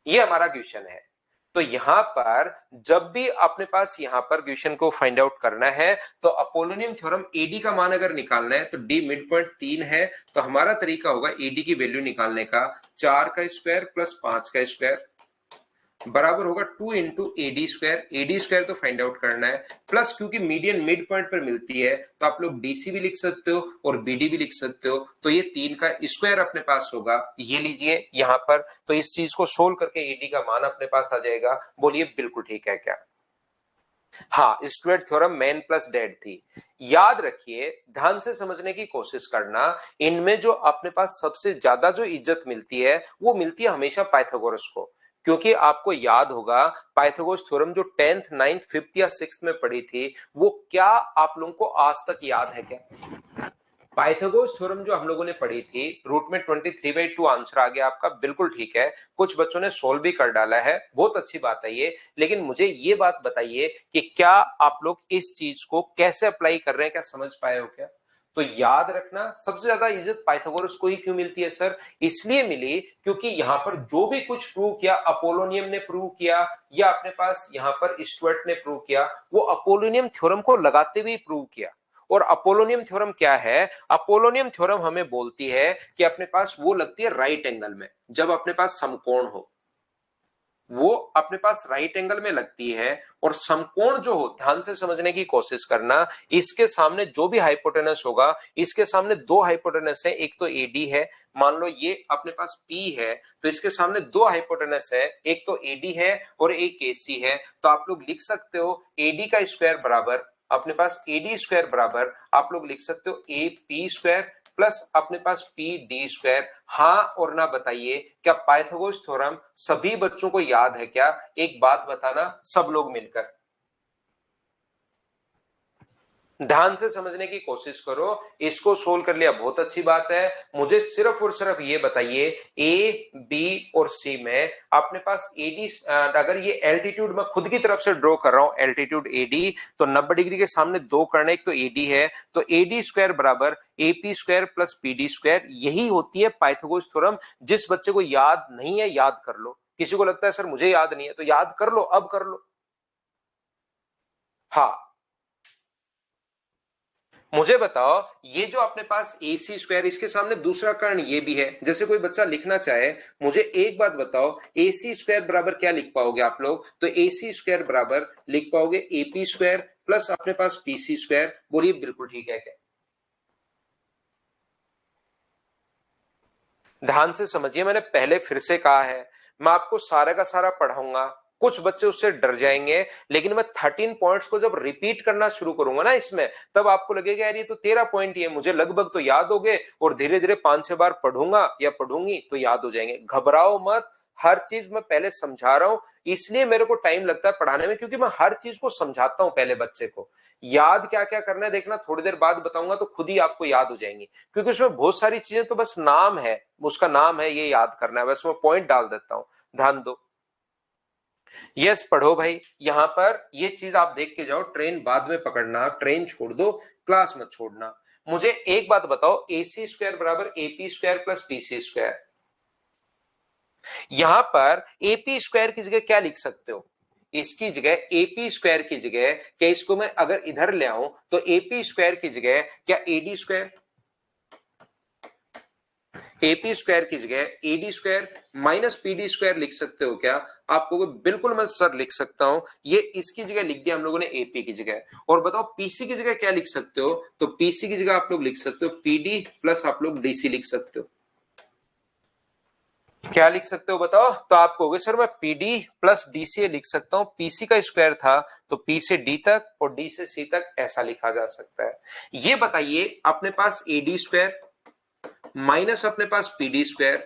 ये हमारा क्वेश्चन है। तो यहां पर जब भी अपने पास यहां पर क्वेश्चन को फाइंड आउट करना है तो अपोलोनियम थ्योरम एडी का मान अगर निकालना है तो डी मिड पॉइंट 3 है, तो हमारा तरीका होगा एडी की वैल्यू निकालने का 4 का स्क्वायर प्लस 5 का स्क्वायर बराबर होगा 2 इंटू एडी स्क्वायर तो फाइंड आउट करना है, प्लस क्योंकि मीडियन मिड पॉइंट पर मिलती है तो आप लोग डीसी भी लिख सकते हो और बीडी भी लिख सकते हो, तो ये 3 का स्क्वायर अपने पास होगा, ये लीजिए यहां पर। तो इस चीज को सोल्व करके एडी का मान अपने पास आ जाएगा। बोलिए बिल्कुल ठीक है क्या? हाँ, Stuart theorem man plus dad थी। याद रखिए, ध्यान से समझने की कोशिश करना, इनमें जो अपने पास सबसे ज्यादा जो इज्जत मिलती है वो मिलती है हमेशा पाइथागोरस को, क्योंकि आपको याद होगा पाइथागोरस थ्योरम जो 10th 9th 5th या 6th में पढ़ी थी, वो क्या आप लोगों को आज तक याद है क्या? पाइथागोरस थ्योरम जो हम लोगों ने पढ़ी थी, रूट में 23/2 आंसर आ गया आपका, बिल्कुल ठीक है। कुछ बच्चों ने सोल्व भी कर डाला है, बहुत अच्छी बात है ये। लेकिन मुझे ये बात बताइए कि क्या आप लोग इस चीज को कैसे अप्लाई कर रहे हैं, क्या समझ पाए हो क्या? तो याद रखना, सबसे ज्यादा इज्जत पाइथागोरस को ही क्यों मिलती है सर? इसलिए मिली क्योंकि यहां पर जो भी कुछ प्रूव किया, अपोलोनियम ने प्रूव किया या अपने पास यहां पर स्टुअर्ट ने प्रूव किया, वो अपोलोनियम थ्योरम को लगाते हुए प्रूव किया। और अपोलोनियम थ्योरम क्या है? अपोलोनियम थ्योरम हमें बोलती है कि अपने पास वो लगती है राइट एंगल में, जब अपने पास समकोण हो, वो अपने पास राइट एंगल में लगती है। और समकोण जो हो, ध्यान से समझने की कोशिश करना, इसके सामने जो भी हाइपोटेनस होगा, इसके सामने दो हाइपोटेनस है, एक तो एडी है, मान लो ये अपने पास पी है, तो इसके सामने दो हाइपोटेनस है, एक तो एडी है और एक एसी है। तो आप लोग लिख सकते हो एडी का स्क्वायर बराबर, अपने पास एडी स्क्वायर बराबर आप लोग लिख सकते हो ए पी स्क्वायर प्लस अपने पास पी डी स्क्वायर। हाँ और ना बताइए, क्या पाइथागोरस थ्योरम सभी बच्चों को याद है क्या? एक बात बताना सब लोग मिलकर, ध्यान से समझने की कोशिश करो। इसको सोल्व कर लिया, बहुत अच्छी बात है। मुझे सिर्फ और सिर्फ ये बताइए, ए बी और सी में अपने पास एडी, अगर ये एल्टीट्यूड मैं खुद की तरफ से ड्रॉ कर रहा हूं, एल्टीट्यूड एडी, तो 90 डिग्री के सामने दो करने, एक तो एडी है, तो एडी स्क्वायर बराबर AP square plus PD square. यही होती है पाइथागोरस थ्योरम। जिस बच्चे को याद नहीं है याद कर लो, किसी को लगता है सर मुझे याद नहीं है, तो याद कर लो, अब कर लो। हाँ, मुझे बताओ, ये जो अपने पास ए सी स्क्वायर, इसके सामने दूसरा कर्ण ये भी है। जैसे कोई बच्चा लिखना चाहे, मुझे एक बात बताओ, ए सी स्क्वायर बराबर क्या लिख पाओगे आप लोग? तो ए सी स्क्वायर बराबर लिख पाओगे ए पी स्क्वायर प्लस अपने पास पी सी स्क्वायर। बोलिए बिल्कुल ठीक है क्या? ध्यान से समझिए, मैंने पहले फिर से कहा है, मैं आपको सारा का सारा पढ़ाऊंगा, कुछ बच्चे उससे डर जाएंगे, लेकिन मैं 13 पॉइंट्स को जब रिपीट करना शुरू करूंगा ना इसमें, तब आपको लगेगा यार ये तो 13 पॉइंट ही है, मुझे लगभग तो याद हो गए, और धीरे धीरे 5-6 बार पढ़ूंगा या पढ़ूंगी तो याद हो जाएंगे। घबराओ मत, हर चीज मैं पहले समझा रहा हूं, इसलिए मेरे को टाइम लगता है पढ़ाने में, क्योंकि मैं हर चीज को समझाता हूं पहले बच्चे को। याद क्या क्या करना है देखना, थोड़ी देर बाद बताऊंगा तो खुद ही आपको याद हो जाएंगी, क्योंकि उसमें बहुत सारी चीजें तो बस नाम है, उसका नाम है, ये याद करना है, बस मैं पॉइंट डाल देता हूं, ध्यान दो। यस पढ़ो भाई, यहां पर ये चीज आप देख के जाओ, ट्रेन बाद में पकड़ना, ट्रेन छोड़ दो, क्लास मत छोड़ना। मुझे एक बात बताओ, ए सी स्क्वायर बराबर AP square plus PC square, यहां पर एपी स्क्वायर की जगह क्या लिख सकते हो? इसकी जगह एपी स्क्वायर की जगह, क्या इसको मैं अगर इधर ले आऊं तो एपी स्क्वायर की जगह क्या एडी स्क्वायर, एपी स्क्वायर की जगह AD square minus PD square लिख सकते हो क्या? आपको बिल्कुल मैं सर लिख सकता हूं, ये इसकी जगह लिख दिया हम लोगों ने एपी की जगह। और बताओ पीसी की जगह क्या लिख सकते हो? तो पीसी की जगह आप लोग लिख सकते हो पीडी प्लस आप लोग डीसी लिख सकते हो। क्या लिख सकते हो बताओ? तो आप कहोगे सर मैं पीडी प्लस डीसी लिख सकता हूं, पीसी का स्क्वायर था तो पी से डी तक और डी से सी तक ऐसा लिखा जा सकता है। ये बताइए, अपने पास एडी स्क्वायर माइनस अपने पास पीडी स्क्वायर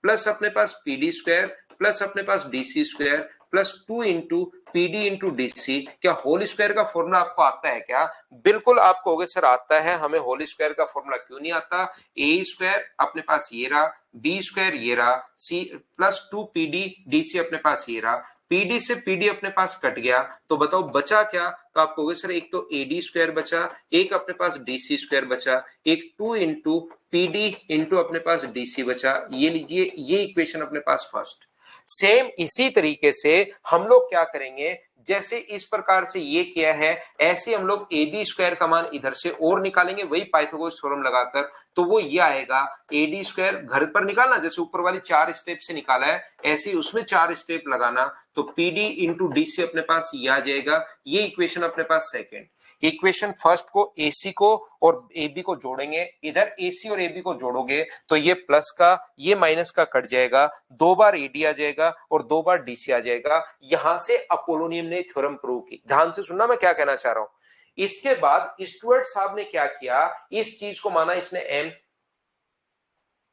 प्लस अपने पास पीडी स्क्वायर प्लस अपने पास DC square plus 2 into PD into DC, क्या होल स्क्वायर का फॉर्मूला आपको आता है क्या? बिल्कुल आप कहोगे सर आता है, हमें होल स्क्वायर का फॉर्मूला क्यों नहीं आता? ए स्क्वायर अपने पास ये रहा, बी स्क्वायर ये रहा, सी प्लस 2 पीडी डीसी अपने पास ये रहा, पीडी से पीडी अपने पास कट गया, तो बताओ बचा क्या? तो आप कहोगे सर एक तो एडी स्क्वायर बचा, एक अपने पास डीसी स्क्वायर बचा, एक 2 इंटू पीडी इंटू अपने पास डीसी बचा। ये लीजिए, ये इक्वेशन अपने पास फर्स्ट। सेम इसी तरीके से हम लोग क्या करेंगे, जैसे इस प्रकार से ये किया है, ऐसे हम लोग ए बी स्क्वायर का मान इधर से और निकालेंगे, वही पाइथागोरस थ्योरम लगाकर, तो वो ये आएगा ए डी स्क्वायर, घर पर निकालना जैसे ऊपर वाली 4 स्टेप से निकाला है, ऐसे ही उसमें 4 स्टेप लगाना, तो पी डी इंटू डी से अपने पास ये आ जाएगा। ये इक्वेशन अपने पास सेकेंड। इक्वेशन फर्स्ट को एसी को और एबी को जोड़ेंगे, इधर एसी और एबी को जोड़ोगे तो ये प्लस का ये माइनस का कट जाएगा, 2 बार एडी आ जाएगा और 2 बार डीसी आ जाएगा। यहां से अपोलोनियम ने थ्योरम प्रूव की। ध्यान से सुनना मैं क्या कहना चाह रहा हूं। इसके बाद स्टुअर्ट साहब ने क्या किया, इस चीज को माना इसने एम,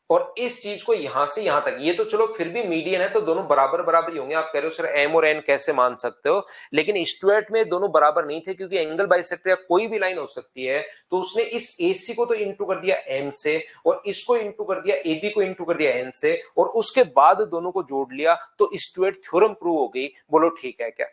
और इस चीज को यहां से यहां तक, ये तो चलो फिर भी मीडियन है तो दोनों बराबर बराबर ही होंगे। आप कह रहे हो सर एम और एन कैसे मान सकते हो, लेकिन स्टुअर्ट में दोनों बराबर नहीं थे क्योंकि एंगल बाइसेक्टर या कोई भी लाइन हो सकती है, तो उसने इस एसी को तो इंटू कर दिया एम से, और इसको इंटू कर दिया एबी को इंटू कर दिया एन से, और उसके बाद दोनों को जोड़ लिया, तो स्टुअर्ट थ्योरम प्रूव हो गई। बोलो ठीक है क्या?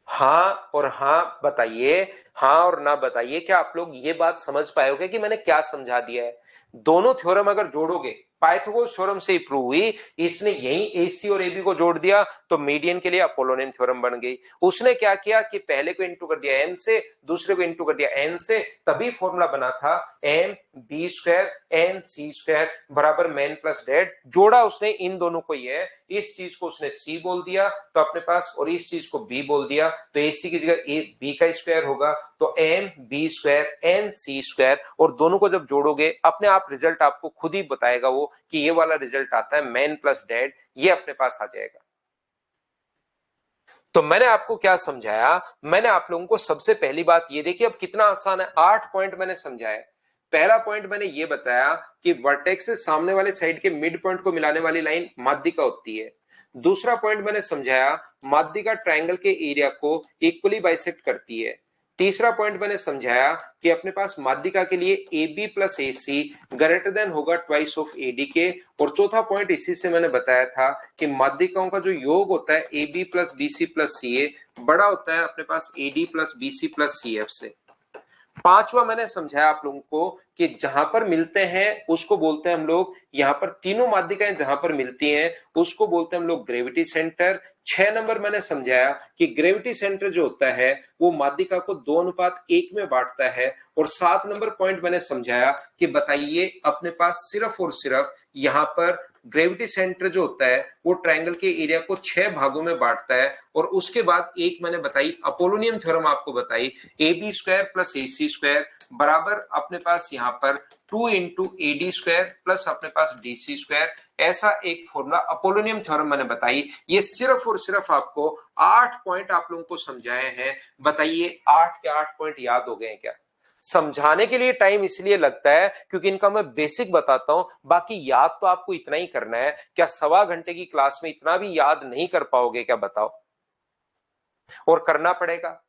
हाँ और हाँ बताइए, हाँ और ना बताइए, क्या आप लोग ये बात समझ पाओगे कि मैंने क्या समझा दिया है? दोनों थ्योरम अगर जोड़ोगे, पाइथागोरस थ्योरम से ही प्रूव हुई, इसने यही एसी और एबी को जोड़ दिया तो मीडियन के लिए अपोलोनियन थ्योरम बन गई। उसने क्या किया कि पहले को इंटू कर दिया एम से, दूसरे को इंटू कर दिया एन से, तभी फॉर्मूला बना था M B square N C square बराबर मैन प्लस डेड। जोड़ा उसने इन दोनों को, ये इस चीज को उसने सी बोल दिया तो अपने पास, और इस चीज को बी बोल दिया, तो एसी की जगह ए बी का स्क्वायर होगा, तो M B square N C square, और दोनों को जब जोड़ोगे अपने आप रिजल्ट आपको खुद ही बताएगा वो कि ये वाला रिजल्ट आता है मैन प्लस डेड, ये अपने पास आ जाएगा। तो मैंने आपको क्या समझाया, मैंने आप लोगों को सबसे पहली बात ये देखिए, अब कितना आसान है, 8 पॉइंट मैंने समझाया। पहला पॉइंट मैंने ये बताया कि वर्टेक्स से सामने वाले साइड के मिड पॉइंट को मिलाने वाली लाइन माध्यिका होती है। दूसरा पॉइंट मैंने समझाया, माध्यिका ट्रायंगल के एरिया को इक्वली बाइसेक्ट करती है। तीसरा पॉइंट मैंने समझाया कि अपने पास माध्यिका के लिए A B plus A C greater than होगा ट्वाइस ऑफ ए डी के। और चौथा पॉइंट इसी से मैंने बताया था कि माध्यिकाओं का जो योग होता है A B plus B C plus C A बड़ा होता है अपने पास A D plus B C plus C F से। पांचवा मैंने समझाया आप लोगों को कि जहां पर मिलते हैं उसको बोलते हैं हम लोग, यहां पर तीनों माध्यिकाएं जहां पर मिलती हैं उसको बोलते हैं हम लोग ग्रेविटी सेंटर। 6 नंबर मैंने समझाया कि ग्रेविटी सेंटर जो होता है वो माध्यिका को 2:1 में बांटता है। और 7 नंबर पॉइंट मैंने समझाया कि बताइए अपने पास सिर्फ और सिर्फ यहाँ पर ग्रेविटी सेंटर जो होता है वो ट्रायंगल के एरिया को 6 भागों में बांटता है। और उसके बाद एक मैंने बताई अपोलोनियम थ्योरम आपको बताई, A B square plus A C square बराबर अपने पास यहाँ पर 2 into A D square plus अपने पास डी सी स्क्वायर, ऐसा एक फॉर्मूला अपोलोनियम थ्योरम मैंने बताई। ये सिर्फ और सिर्फ आपको 8 पॉइंट आप लोगों को समझाए हैं। बताइए 8 के 8 पॉइंट याद हो गए हैं क्या? समझाने के लिए टाइम इसलिए लगता है क्योंकि इनका मैं बेसिक बताता हूं, बाकी याद तो आपको इतना ही करना है। क्या सवा घंटे की क्लास में इतना भी याद नहीं कर पाओगे क्या? बताओ। और करना पड़ेगा।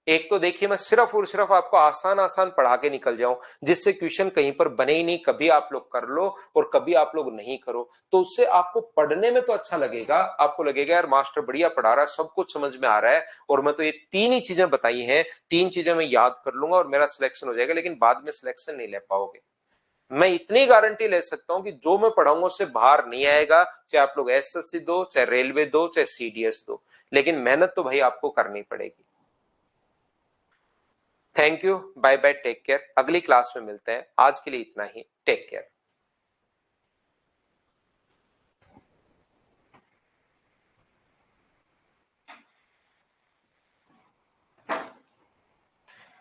एक तो देखिए मैं सिर्फ और सिर्फ आपको आसान आसान पढ़ा के निकल जाऊं जिससे क्वेश्चन कहीं पर बने ही नहीं, कभी आप लोग कर लो और कभी आप लोग नहीं करो, तो उससे आपको पढ़ने में तो अच्छा लगेगा, आपको लगेगा यार मास्टर बढ़िया पढ़ा रहा है, सब कुछ समझ में आ रहा है, और मैं तो ये 3 ही चीजें बताई हैं, 3 चीजें मैं याद कर लूंगा और मेरा सिलेक्शन हो जाएगा, लेकिन बाद में सिलेक्शन नहीं ले पाओगे। मैं इतनी गारंटी ले सकता हूं कि जो मैं पढ़ाऊंगा उससे बाहर नहीं आएगा, चाहे आप लोग एसएससी दो, चाहे रेलवे दो, चाहे सीडीएस दो, लेकिन मेहनत तो भाई आपको करनी पड़ेगी। Thank you, bye bye, take care, अगली क्लास में मिलते हैं। आज के लिए इतना ही, टेक केयर।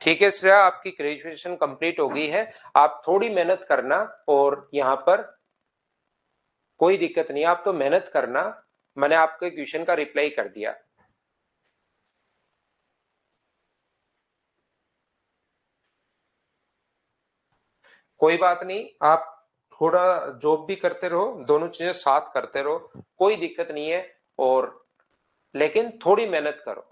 ठीक है श्रेया, आपकी ग्रेजुएशन कंप्लीट हो गई है, आप थोड़ी मेहनत करना, और यहाँ पर कोई दिक्कत नहीं, आप तो मेहनत करना, मैंने आपके क्वेश्चन का रिप्लाई कर दिया। कोई बात नहीं, आप थोड़ा जॉब भी करते रहो, दोनों चीजें साथ करते रहो, कोई दिक्कत नहीं है, और लेकिन थोड़ी मेहनत करो,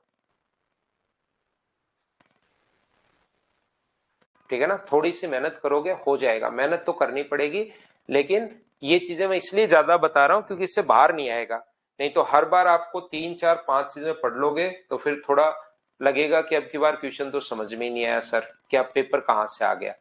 ठीक है ना? थोड़ी सी मेहनत करोगे हो जाएगा, मेहनत तो करनी पड़ेगी, लेकिन ये चीजें मैं इसलिए ज्यादा बता रहा हूं क्योंकि इससे बाहर नहीं आएगा। नहीं तो हर बार आपको 3 4 5 चीजें पढ़ लोगे तो फिर थोड़ा लगेगा कि अब की बार क्वेश्चन तो समझ में ही नहीं आया सर, कि अब पेपर कहां से आ गया।